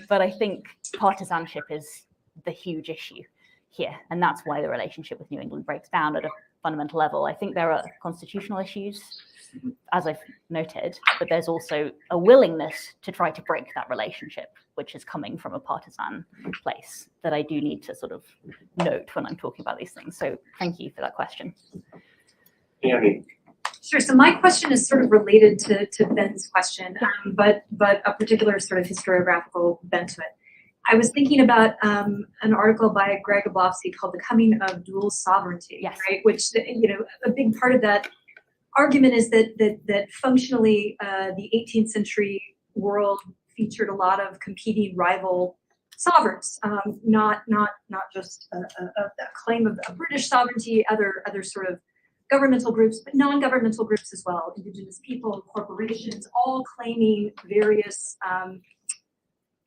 Speaker 2: But I think partisanship is the huge issue here, and that's why the relationship with New England breaks down at a fundamental level. I think there are constitutional issues, as I've noted, but there's also a willingness to try to break that relationship, which is coming from a partisan place that I do need to sort of note when I'm talking about these things. So thank you for that question.
Speaker 1: Annie.
Speaker 5: Sure. So my question is sort of related to Ben's question, but a particular sort of historiographical bent to it. I was thinking about an article by Greg Oblofsky called "The Coming of Dual Sovereignty,"
Speaker 2: yes.
Speaker 5: Right? Which, a big part of that argument is that functionally the 18th century world featured a lot of competing rival sovereigns, not just a claim of British sovereignty, other sort of governmental groups, but non-governmental groups as well, indigenous people, corporations, all claiming various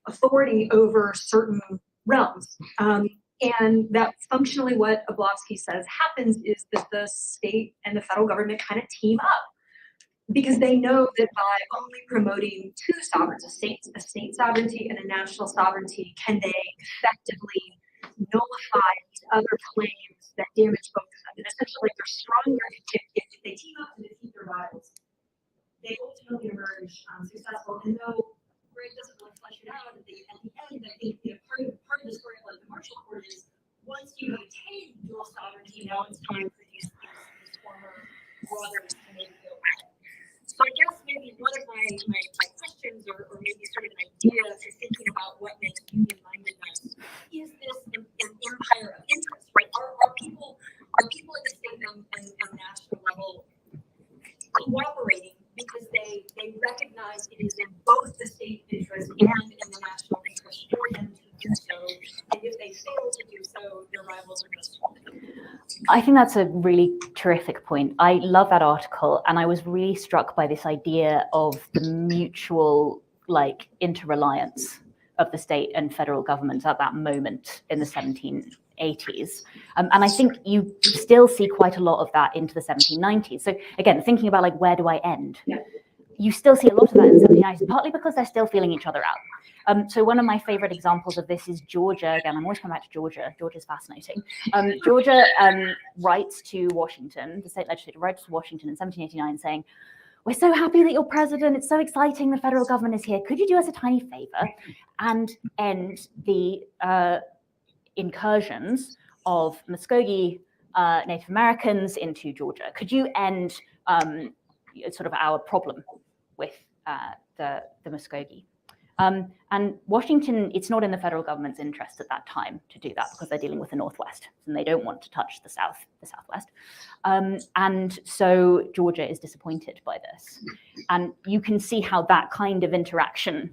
Speaker 5: authority over certain realms. And that functionally what Oblofsky says happens is that the state and the federal government kind of team up, because they know that by only promoting two sovereigns, a state sovereignty and a national sovereignty, can they effectively nullify these other claims that damage both of them. And essentially, they're stronger if they team up to defeat their rivals. They ultimately emerge successful. And though Greg doesn't really flesh it out at the end, I think part of the story of the Marshall Court is once you have attained dual sovereignty, now it's time for these former brothers to make their way. So I guess maybe one of my questions, or maybe sort of an idea, is thinking about what makes union-mindedness. Is this an empire of interest, right? Are people at the state and national level cooperating because they recognize it is in both the state interest and in the national interest for them to do so, and if they fail to do so, their rivals are going to swallow them?
Speaker 2: I think that's a really terrific point. I love that article, and I was really struck by this idea of the mutual interreliance of the state and federal governments at that moment in the 1780s. And I think you still see quite a lot of that into the 1790s. So again, thinking about like, where do I end?
Speaker 5: Yeah.
Speaker 2: You still see a lot of that in the 1790s, partly because they're still feeling each other out. So one of my favorite examples of this is Georgia. Again, I'm always coming back to Georgia. Georgia's fascinating. Georgia writes to Washington, the state legislature writes to Washington in 1789 saying, we're so happy that you're president. It's so exciting. The federal government is here. Could you do us a tiny favor and end the incursions of Muskogee Native Americans into Georgia? Could you end sort of our problem with the Muskogee? And Washington, it's not in the federal government's interest at that time to do that because they're dealing with the Northwest and they don't want to touch the Southwest. And so Georgia is disappointed by this. And you can see how that kind of interaction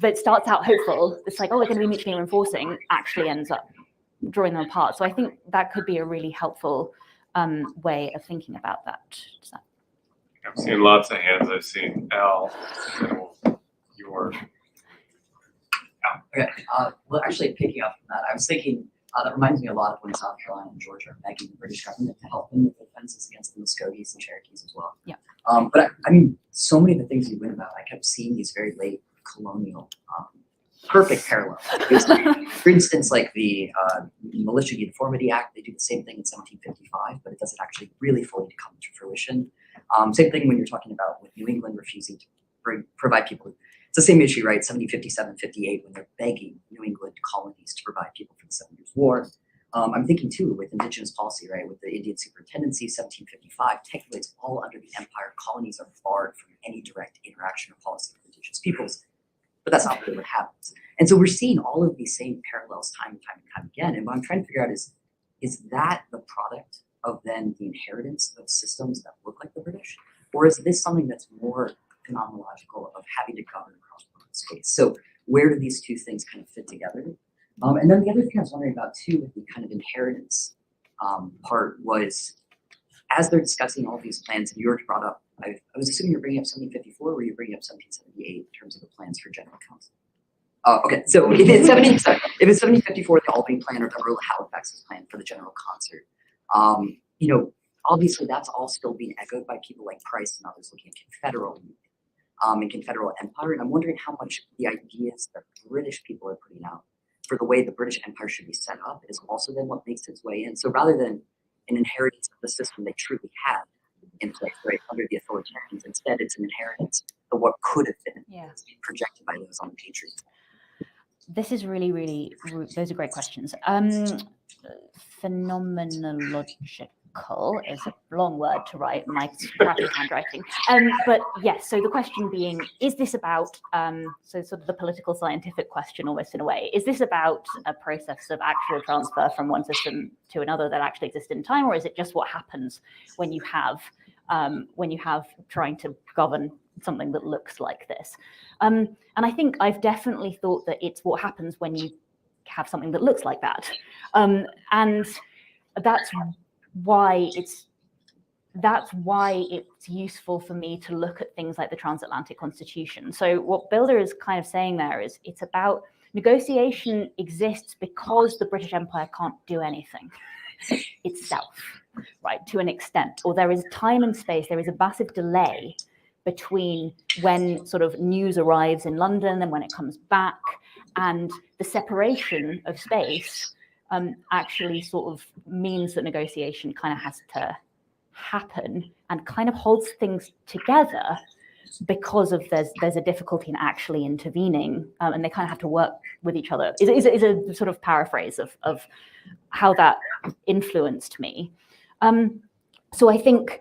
Speaker 2: that starts out hopeful, it's like, oh, we're going to be mutually reinforcing, actually ends up drawing them apart. So I think that could be a really helpful way of thinking about that.
Speaker 1: I've seen lots of hands. I've seen Al, your.
Speaker 6: Okay, well, actually picking up from that, I was thinking that reminds me a lot of when South Carolina and Georgia are begging the British government to help them with defenses against the Muskogees and Cherokees as well.
Speaker 2: Yeah.
Speaker 6: But I mean, so many of the things you went about, I kept seeing these very late colonial, perfect parallels. For instance, like the Militia Uniformity Act, they do the same thing in 1755, but it doesn't actually really fully come to fruition. Same thing when you're talking about with New England refusing to provide people. It's the same issue, right? 1757, 58, when they're begging New England colonies to provide people for the 7 Years' War. I'm thinking too with indigenous policy, right? With the Indian Superintendency, 1755, technically it's all under the empire. Colonies are barred from any direct interaction or policy with indigenous peoples, but that's not really what happens. And so we're seeing all of these same parallels time and time again. And what I'm trying to figure out is that the product of then the inheritance of systems that look like the British? Or is this something that's more phenomenological of having to govern across space? So where do these two things kind of fit together? And then the other thing I was wondering about too with the kind of inheritance part was, as they're discussing all these plans, and you already brought up, I was assuming you're bringing up 1754, or were you bringing up 1778 in terms of the plans for general council? Okay, so if it's 1754, the Albany plan or the Earl of Halifax's plan for the general concert, you know, obviously that's all still being echoed by people like Price and others looking at confederal and confederal empire. And I'm wondering how much the ideas that British people are putting out for the way the British Empire should be set up is also then what makes its way in. So rather than an inheritance of the system they truly had in place, right, under the authoritarians, instead it's an inheritance of what could have been projected by those on the Patriots.
Speaker 2: This is really, those are great questions. Phenomenological is a long word to write, my crappy handwriting. But yes, so the question being, is this about, so sort of the political scientific question almost in a way, is this about a process of actual transfer from one system to another that actually exists in time, or is it just what happens when you have trying to govern something that looks like this? And I think I've definitely thought that it's what happens when you have something that looks like that. And that's why it's useful for me to look at things like the transatlantic constitution. So what Builder is kind of saying there is it's about negotiation exists because the British Empire can't do anything itself, right, to an extent, or there is time and space, there is a massive delay between when sort of news arrives in London and when it comes back, and the separation of space actually sort of means that negotiation kind of has to happen and kind of holds things together because of there's a difficulty in actually intervening, and they kind of have to work with each other. Is a sort of paraphrase of how that influenced me. So I think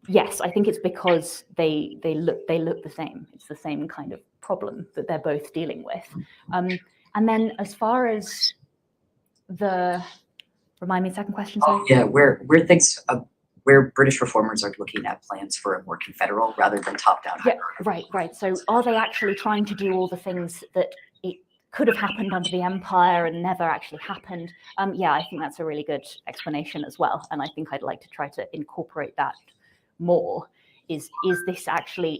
Speaker 2: yes, I think it's because they look the same. It's the same kind of problem that they're both dealing with. And then as far as remind me the second question, sorry?
Speaker 6: Yeah, where British reformers are looking at plans for a more confederal rather than top-down.
Speaker 2: Yeah, right. So are they actually trying to do all the things that it could have happened under the empire and never actually happened? Yeah, I think that's a really good explanation as well. And I think I'd like to try to incorporate that more. Is this actually,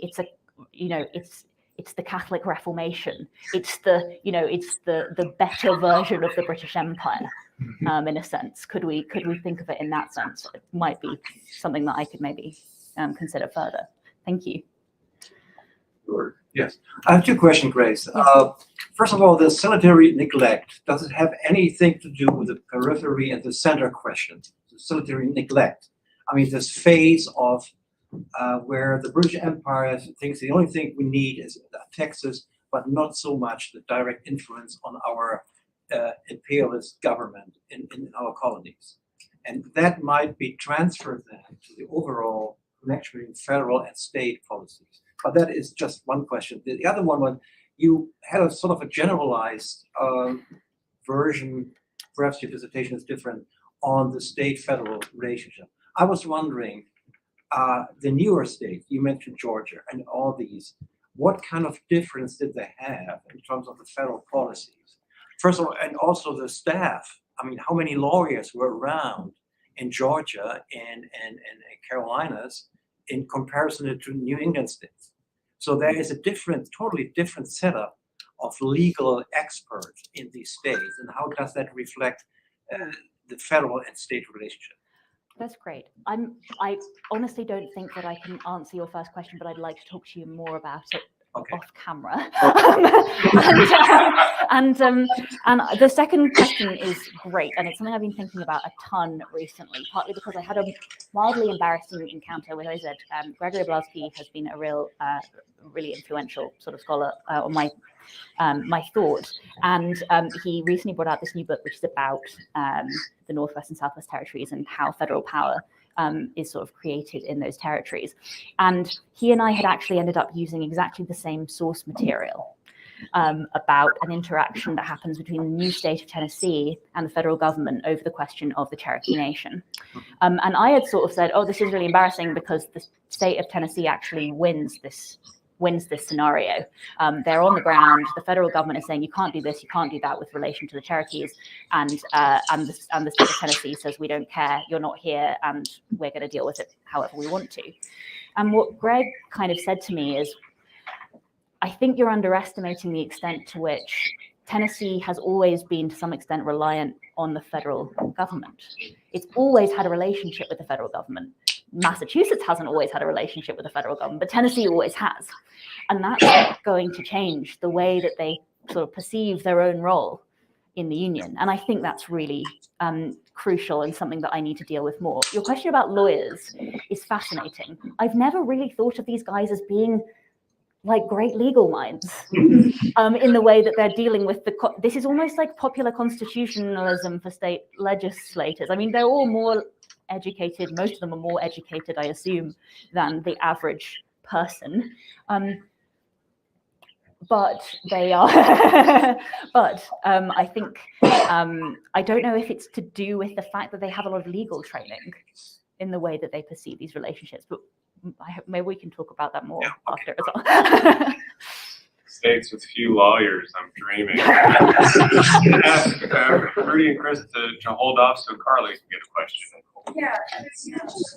Speaker 2: it's the Catholic Reformation, it's the better version of the British Empire, in a sense. Could we think of it in that sense? It might be something that I could maybe consider further. Thank you.
Speaker 7: Sure. Yes, I have two questions, Grace. First of all, the salutary neglect, does it have anything to do with the periphery and the center question? The salutary neglect. I mean, this phase of where the British Empire thinks the only thing we need is Texas, but not so much the direct influence on our imperialist government in our colonies. And that might be transferred then to the overall connection between federal and state policies. But that is just one question. The other one, you had a sort of a generalized version, perhaps your dissertation is different, on the state-federal relationship. I was wondering, the newer states, you mentioned Georgia and all these, what kind of difference did they have in terms of the federal policies? First of all, and also the staff. I mean, how many lawyers were around in Georgia and Carolinas in comparison to New England states? So there is a totally different setup of legal experts in these states, and how does that reflect the federal and state relationship?
Speaker 2: That's great. I honestly don't think that I can answer your first question, but I'd like to talk to you more about it off camera. And the second question is great, and it's something I've been thinking about a ton recently, partly because I had a mildly embarrassing encounter with, as I said, Gregory Oblowski has been a really influential sort of scholar on my thought, and he recently brought out this new book which is about the Northwest and Southwest Territories and how federal power is sort of created in those territories. And he and I had actually ended up using exactly the same source material about an interaction that happens between the new state of Tennessee and the federal government over the question of the Cherokee Nation. And I had sort of said, oh, this is really embarrassing because the state of Tennessee actually wins this scenario. They're on the ground. The federal government is saying you can't do this, you can't do that with relation to the Cherokees, and the state of Tennessee says we don't care, you're not here, and we're going to deal with it however we want to. And what Greg kind of said to me is, I think you're underestimating the extent to which Tennessee has always been to some extent reliant on the federal government. It's always had a relationship with the federal government. Massachusetts hasn't always had a relationship with the federal government, but Tennessee always has. And that's going to change the way that they sort of perceive their own role in the union. And I think that's really crucial and something that I need to deal with more. Your question about lawyers is fascinating. I've never really thought of these guys as being like great legal minds in the way that they're dealing with this is almost like popular constitutionalism for state legislators. I mean, they're all more educated, most of them are more educated, I assume, than the average person. But they are, I think, I don't know if it's to do with the fact that they have a lot of legal training in the way that they perceive these relationships, but maybe we can talk about that more after as well.
Speaker 1: States with few lawyers, I'm dreaming. Ask Rudy and Chris to hold off so Carly can get a question.
Speaker 8: Yeah, it's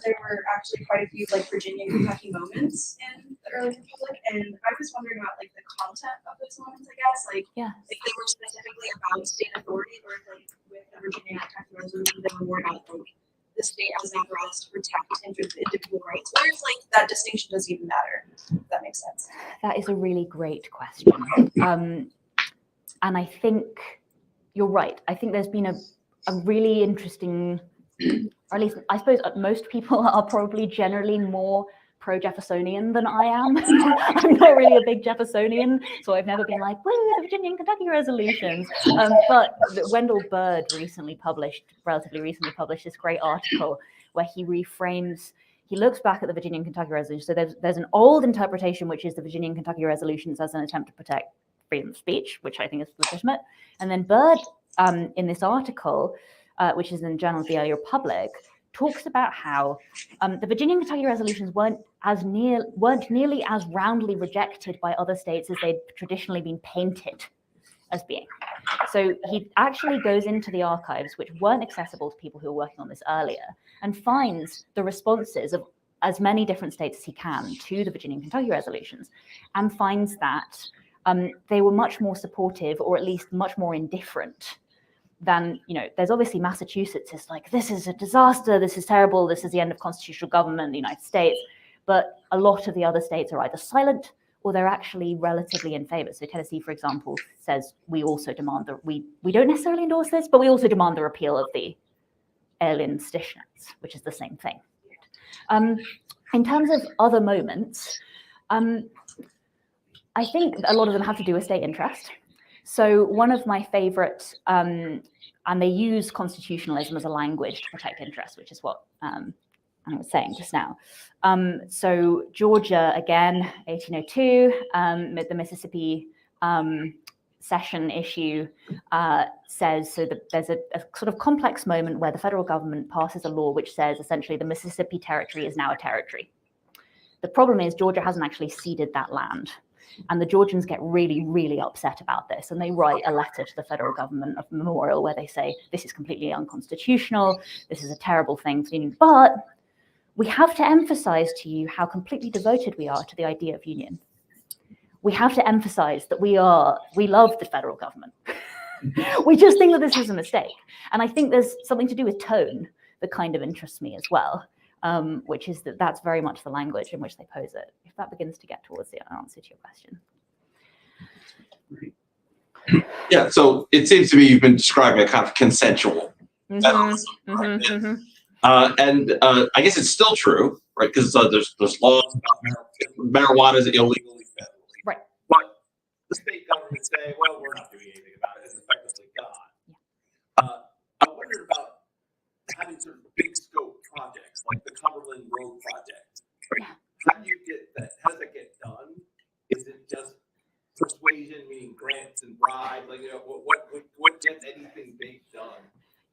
Speaker 8: there were actually quite a few like Virginia and Kentucky moments in the early republic, and I was wondering about like the content of those moments. I guess like if they were specifically about state authority, or if like with the Virginia and Kentucky resolution they were more about like the state as an apparatus to protect individual rights, or if like that distinction doesn't even matter. If that makes sense. That
Speaker 2: is a really great question, and I think you're right. I think there's been a really interesting, or at least I suppose most people are probably generally more pro-Jeffersonian than I am. I'm not really a big Jeffersonian, so I've never been like, woo, the Virginia and Kentucky resolutions. But Wendell Bird relatively recently published this great article where he reframes, he looks back at the Virginia and Kentucky resolutions. So there's an old interpretation, which is the Virginia and Kentucky resolutions as an attempt to protect freedom of speech, which I think is legitimate. And then Bird, in this article, which is in the Journal of the Early Republic, talks about how the Virginia and Kentucky resolutions weren't nearly as roundly rejected by other states as they'd traditionally been painted as being. So he actually goes into the archives, which weren't accessible to people who were working on this earlier, and finds the responses of as many different states as he can to the Virginia and Kentucky resolutions, and finds that they were much more supportive, or at least much more indifferent than, there's obviously Massachusetts is like, this is a disaster, this is terrible, this is the end of constitutional government in the United States. But a lot of the other states are either silent or they're actually relatively in favor. So Tennessee, for example, says we also demand we don't necessarily endorse this, but we also demand the repeal of the Alien Sedition Acts, which is the same thing. In terms of other moments, I think a lot of them have to do with state interest. So one of my favorite, and they use constitutionalism as a language to protect interest, which is what I was saying just now. So Georgia, again, 1802, the Mississippi cession issue says, so that there's a sort of complex moment where the federal government passes a law which says essentially the Mississippi territory is now a territory. The problem is Georgia hasn't actually ceded that land. And the Georgians get really, really upset about this. And they write a letter to the federal government of memorial where they say, this is completely unconstitutional. This is a terrible thing. But we have to emphasize to you how completely devoted we are to the idea of union. We have to emphasize that we love the federal government. We just think that this is a mistake. And I think there's something to do with tone that kind of interests me as well. Which is that's very much the language in which they pose it. If that begins to get towards the answer to your question.
Speaker 9: Yeah, so it seems to me you've been describing a kind of consensual federalism, right? And I guess it's still true, right? Because there's laws about marijuana is illegally federally.
Speaker 2: Right.
Speaker 9: But the state government say, well, we're not doing anything about it. It's effectively gone. Yeah. I wondered about having sort of big scope projects like the Cumberland Road project. Right? Yeah. How do you get that? How does that get done? Is it just persuasion, meaning grants and bribes? Like, what gets anything big done?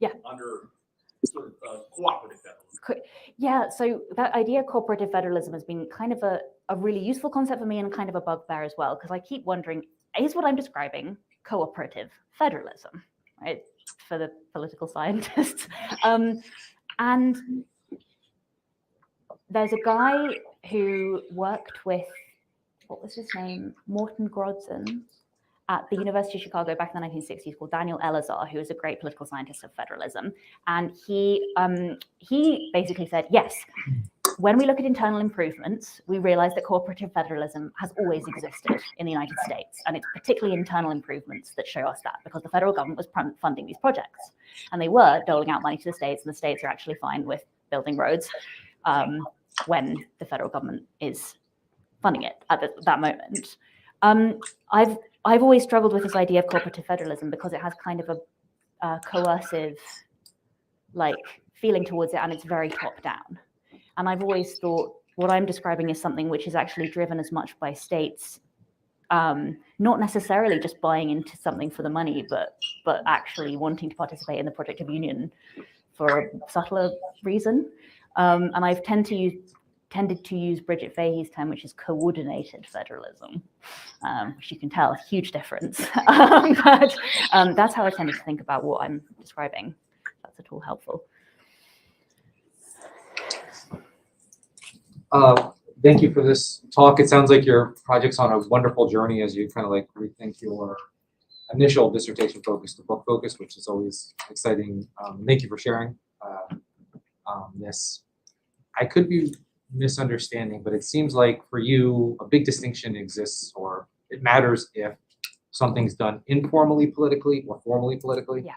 Speaker 2: Yeah.
Speaker 9: Under sort of cooperative federalism.
Speaker 2: Yeah. So that idea of cooperative federalism has been kind of a really useful concept for me and kind of a bugbear as well, because I keep wondering, is what I'm describing cooperative federalism, right? For the political scientists. And there's a guy who worked with, what was his name? Morton Grodson at the University of Chicago back in the 1960s, called Daniel Elazar, who is a great political scientist of federalism. And he basically said, yes, when we look at internal improvements, we realize that cooperative federalism has always existed in the United States. And it's particularly internal improvements that show us that, because the federal government was funding these projects. And they were doling out money to the states, and the states are actually fine with building roads when the federal government is funding it at that moment. I've always struggled with this idea of cooperative federalism because it has kind of a coercive feeling towards it, and it's very top down. And I've always thought what I'm describing is something which is actually driven as much by states, not necessarily just buying into something for the money, but actually wanting to participate in the project of union for a subtler reason. And I've tended to use Bridget Fahey's term, which is coordinated federalism, which you can tell a huge difference. But that's how I tended to think about what I'm describing. That's at all helpful.
Speaker 10: Thank you for this talk. It sounds like your project's on a wonderful journey as you kind of rethink your initial dissertation focus to book focus, which is always exciting. Thank you for sharing this. I could be misunderstanding, but it seems like for you, a big distinction exists, or it matters if something's done informally politically or formally politically.
Speaker 2: Yeah.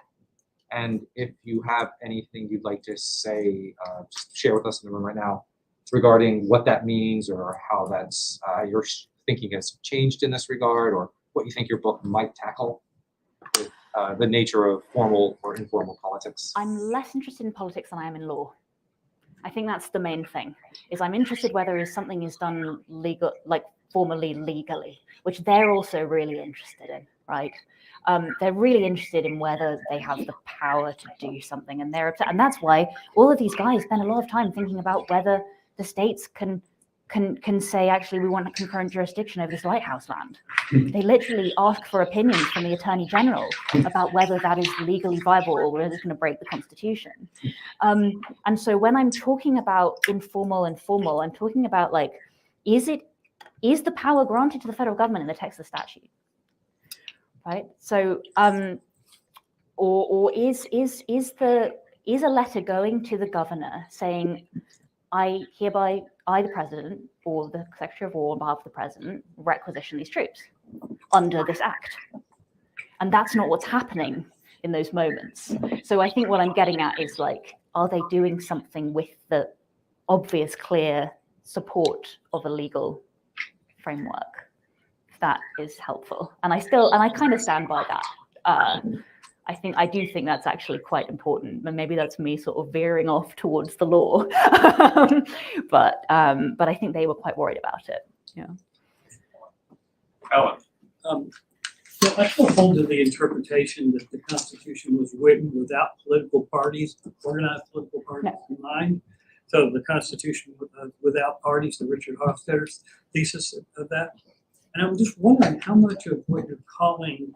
Speaker 10: And if you have anything you'd like to say, just share with us in the room right now regarding what that means, or how that's your thinking has changed in this regard, or what you think your book might tackle with the nature of formal or informal politics.
Speaker 2: I'm less interested in politics than I am in law. I think that's the main thing, is I'm interested whether something is done legal, formally legally, which they're also really interested in, right? They're really interested in whether they have the power to do something, and they're upset. And that's why all of these guys spend a lot of time thinking about whether the states can can say, actually, we want concurrent jurisdiction over this lighthouse land. They literally ask for opinions from the Attorney General about whether that is legally viable or whether it's going to break the Constitution. And so when I'm talking about informal and formal, I'm talking about like, is the power granted to the federal government in the text of the statute, right? So, or is a letter going to the governor saying, I hereby, I, the president, or the Secretary of War on behalf of the president, requisition these troops under this act. And that's not what's happening in those moments. So I think what I'm getting at is like, are they doing something with the obvious, clear support of a legal framework? If that is helpful. And I kind of stand by that. I do think that's actually quite important, and maybe that's me sort of veering off towards the law, but I think they were quite worried about it. Yeah.
Speaker 1: Ellen.
Speaker 11: So I still hold to the interpretation that the Constitution was written without political parties, organized political parties in mind. So the Constitution without parties, the Richard Hofstadter's thesis of that. And I'm just wondering how much of what you're calling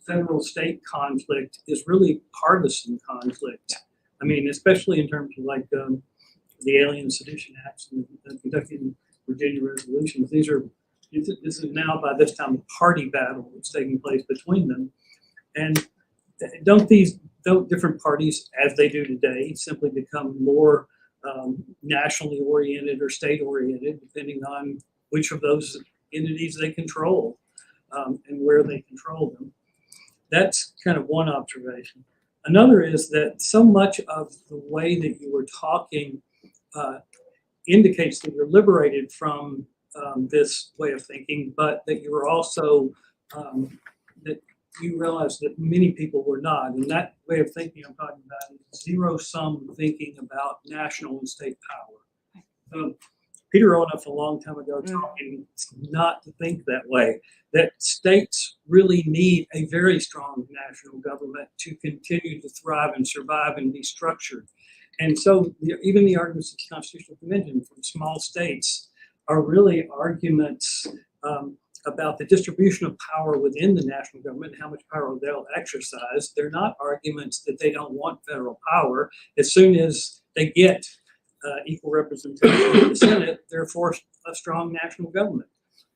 Speaker 11: federal-state conflict is really partisan conflict. I mean, especially in terms of like the Alien Sedition Acts and the Kentucky and Virginia resolutions. This is now by this time a party battle that's taking place between them. And don't different parties, as they do today, simply become more nationally oriented or state oriented, depending on which of those entities they control and where they control them? That's kind of one observation. Another is that so much of the way that you were talking indicates that you're liberated from this way of thinking, but that you were also, that you realize that many people were not. And that way of thinking I'm talking about is zero-sum thinking about national and state power. Peter Onoff a long time ago talking not to think that way, that states really need a very strong national government to continue to thrive and survive and be structured. And so even the arguments of the Constitutional Convention from small states are really arguments about the distribution of power within the national government and how much power they'll exercise. They're not arguments that they don't want federal power. As soon as they get equal representation in the Senate, they're forced a strong national government.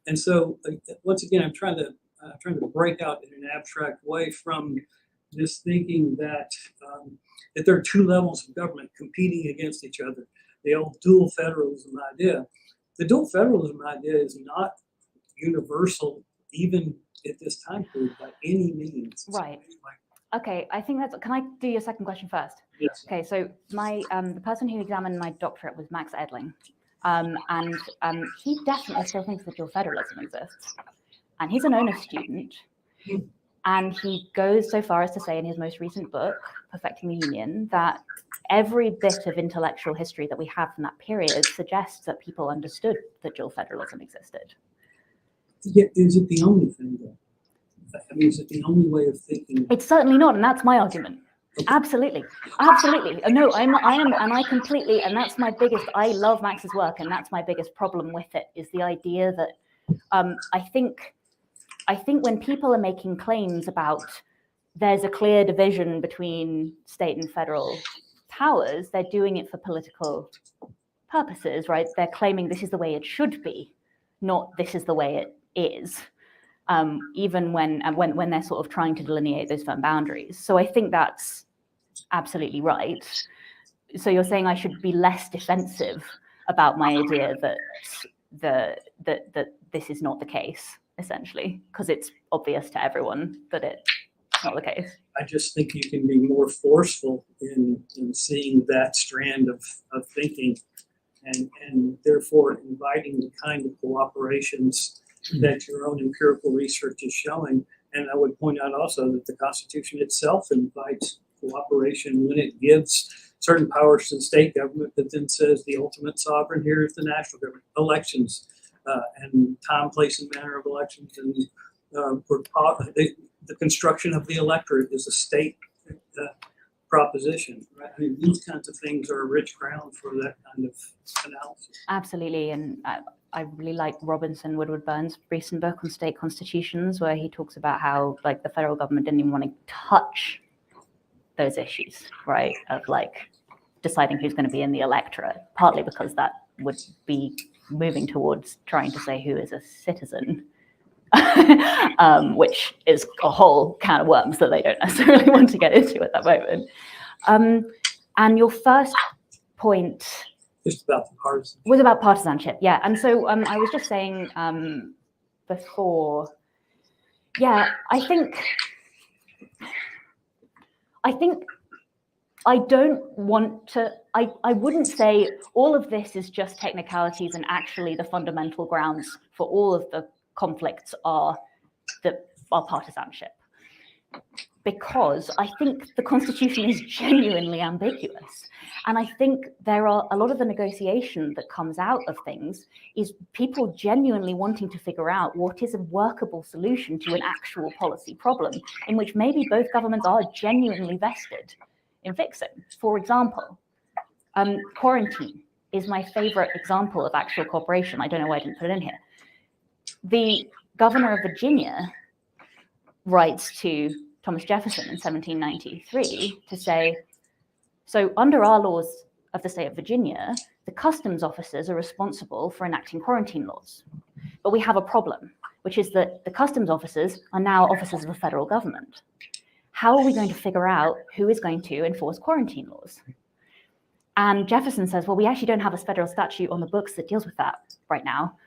Speaker 11: And so, once again, I'm trying to break out in an abstract way from this thinking that that there are two levels of government competing against each other. The old dual federalism idea. The dual federalism idea is not universal, even at this time period, by any means.
Speaker 2: Right. Okay, I think that's. Can I do your second question first?
Speaker 11: Yes.
Speaker 2: Okay, so my the person who examined my doctorate was Max Edling, and he definitely still thinks that dual federalism exists, and he's an honor student, and he goes so far as to say in his most recent book, Perfecting the Union, that every bit of intellectual history that we have from that period suggests that people understood that dual federalism existed.
Speaker 11: Yeah, is it the only thing though? I mean, is it the only way of thinking?
Speaker 2: It's certainly not, and that's my argument. Absolutely, absolutely. No, I am, and I completely, and that's my biggest. I love Max's work, and that's my biggest problem with it is the idea that I think when people are making claims about there's a clear division between state and federal powers, they're doing it for political purposes, right? They're claiming this is the way it should be, not this is the way it is. Even when they're sort of trying to delineate those firm boundaries. So I think that's absolutely right. So you're saying I should be less defensive about my idea that this is not the case, essentially, because it's obvious to everyone that it's not the case.
Speaker 11: I just think you can be more forceful in seeing that strand of thinking and therefore inviting the kind of cooperations that your own empirical research is showing. And I would point out also that the Constitution itself invites cooperation when it gives certain powers to the state government, but then says the ultimate sovereign here is the national government. Elections and time, place, and manner of elections, and the construction of the electorate is a state proposition, right? I mean, these kinds of things are a rich ground for that kind of analysis.
Speaker 2: Absolutely, and I really like Robinson Woodward Burns' recent book on state constitutions, where he talks about how like the federal government didn't even want to touch those issues, right? Of like deciding who's going to be in the electorate, partly because that would be moving towards trying to say who is a citizen, which is a whole can of worms that they don't necessarily want to get into at that moment. And your first point
Speaker 11: Just about the partisanship.
Speaker 2: was about partisanship, yeah. And so I was just saying before, yeah, I think I don't want to, I wouldn't say all of this is just technicalities and actually the fundamental grounds for all of the conflicts are partisanship. Because I think the Constitution is genuinely ambiguous. And I think there are a lot of the negotiation that comes out of things is people genuinely wanting to figure out what is a workable solution to an actual policy problem in which maybe both governments are genuinely vested in fixing. For example, quarantine is my favorite example of actual cooperation. I don't know why I didn't put it in here. The governor of Virginia writes to Thomas Jefferson in 1793 to say, so under our laws of the state of Virginia, the customs officers are responsible for enacting quarantine laws. But we have a problem, which is that the customs officers are now officers of the federal government. How are we going to figure out who is going to enforce quarantine laws? And Jefferson says, well, we actually don't have a federal statute on the books that deals with that right now.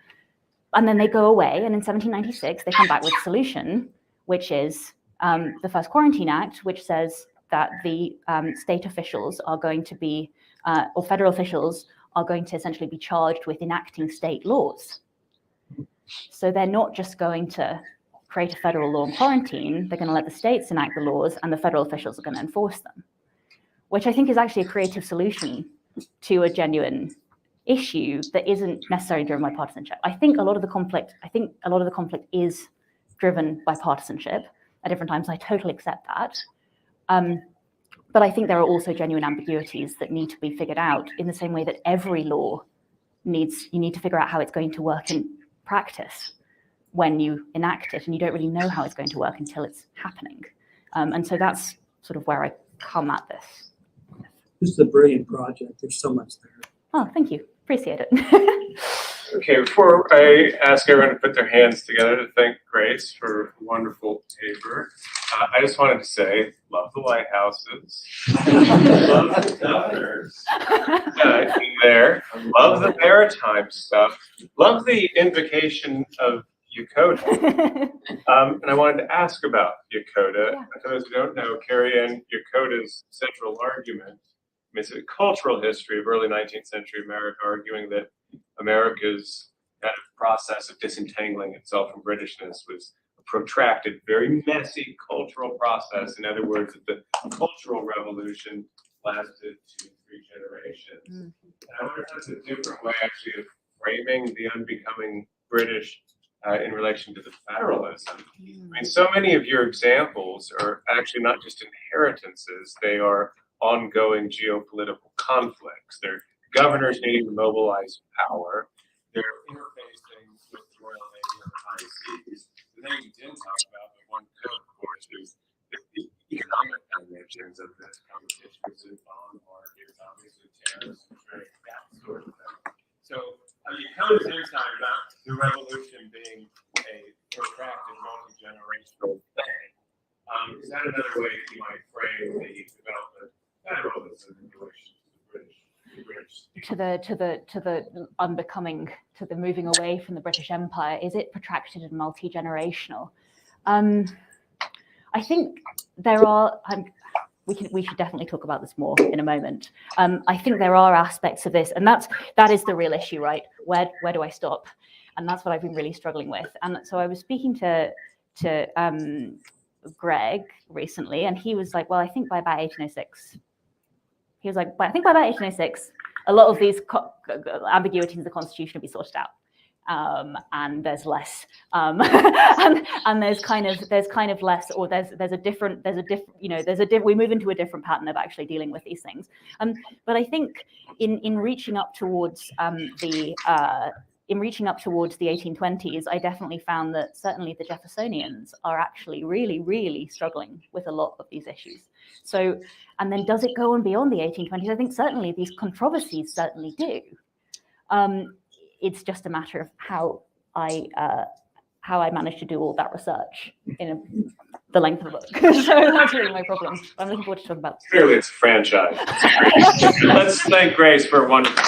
Speaker 2: And then they go away, and in 1796, they come back with a solution, which is the first Quarantine Act, which says that the state officials are going to be, or federal officials are going to essentially be charged with enacting state laws. So they're not just going to create a federal law on quarantine, they're going to let the states enact the laws and the federal officials are going to enforce them, which I think is actually a creative solution to a genuine issue that isn't necessarily driven by partisanship. I think a lot of the conflict is driven by partisanship at different times. I totally accept that. But I think there are also genuine ambiguities that need to be figured out in the same way that every law you need to figure out how it's going to work in practice when you enact it, and you don't really know how it's going to work until it's happening. And so that's sort of where I come at this.
Speaker 11: This is a brilliant project. There's so much there.
Speaker 2: Oh, thank you. Appreciate it.
Speaker 1: Okay, before I ask everyone to put their hands together to thank Grace for a wonderful paper, I just wanted to say, love the lighthouses, love the governors there, love the maritime stuff, love the invocation of Yokota. And I wanted to ask about Yokota.
Speaker 2: Yeah.
Speaker 1: For those who don't know, Carrie Ann Yokota's central argument is a cultural history of early 19th century America, arguing that America's kind of process of disentangling itself from Britishness was a protracted, very messy cultural process. In other words, that the Cultural Revolution lasted 2-3 generations. And I wonder if that's a different way, actually, of framing the unbecoming British in relation to the federalism. I mean, so many of your examples are actually not just inheritances, they are ongoing geopolitical conflicts. They're governors needing to mobilize power. They're interfacing with the Royal Navy and the high seas. The thing you didn't talk about, but one could, of course, is the economic dimensions of this competition. So bond markets, obviously tariffs, trade, that sort of thing. So Yokota's insight about the revolution being a protracted, multi-generational thing. Is that another way that you might frame the development of federalism in relation to the British?
Speaker 2: To the unbecoming, to the moving away from the British Empire, is it protracted and multi-generational? I think there are. We should definitely talk about this more in a moment. I think there are aspects of this, and that is the real issue, right? Where do I stop? And that's what I've been really struggling with. And so I was speaking to Greg recently, and he was like, "Well, I think by about 1806." He was like, "But I think by about 1806, a lot of these ambiguities in the Constitution will be sorted out, and there's less, and there's kind of less, or we move into a different pattern of actually dealing with these things." But I think in reaching up towards in reaching up towards the 1820s, I definitely found that certainly the Jeffersonians are actually really, really struggling with a lot of these issues. So, and then does it go on beyond the 1820s? I think certainly these controversies certainly do. It's just a matter of how I managed to do all that research in the length of the book. So that's really my problem. I'm looking forward to talking about.
Speaker 1: Clearly, it's a franchise. Let's thank Grace for a wonderful.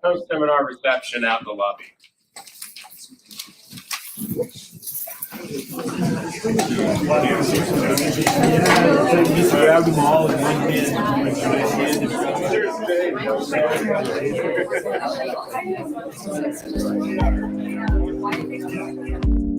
Speaker 1: Post-seminar reception out in the lobby.
Speaker 12: Grab them all in one hand.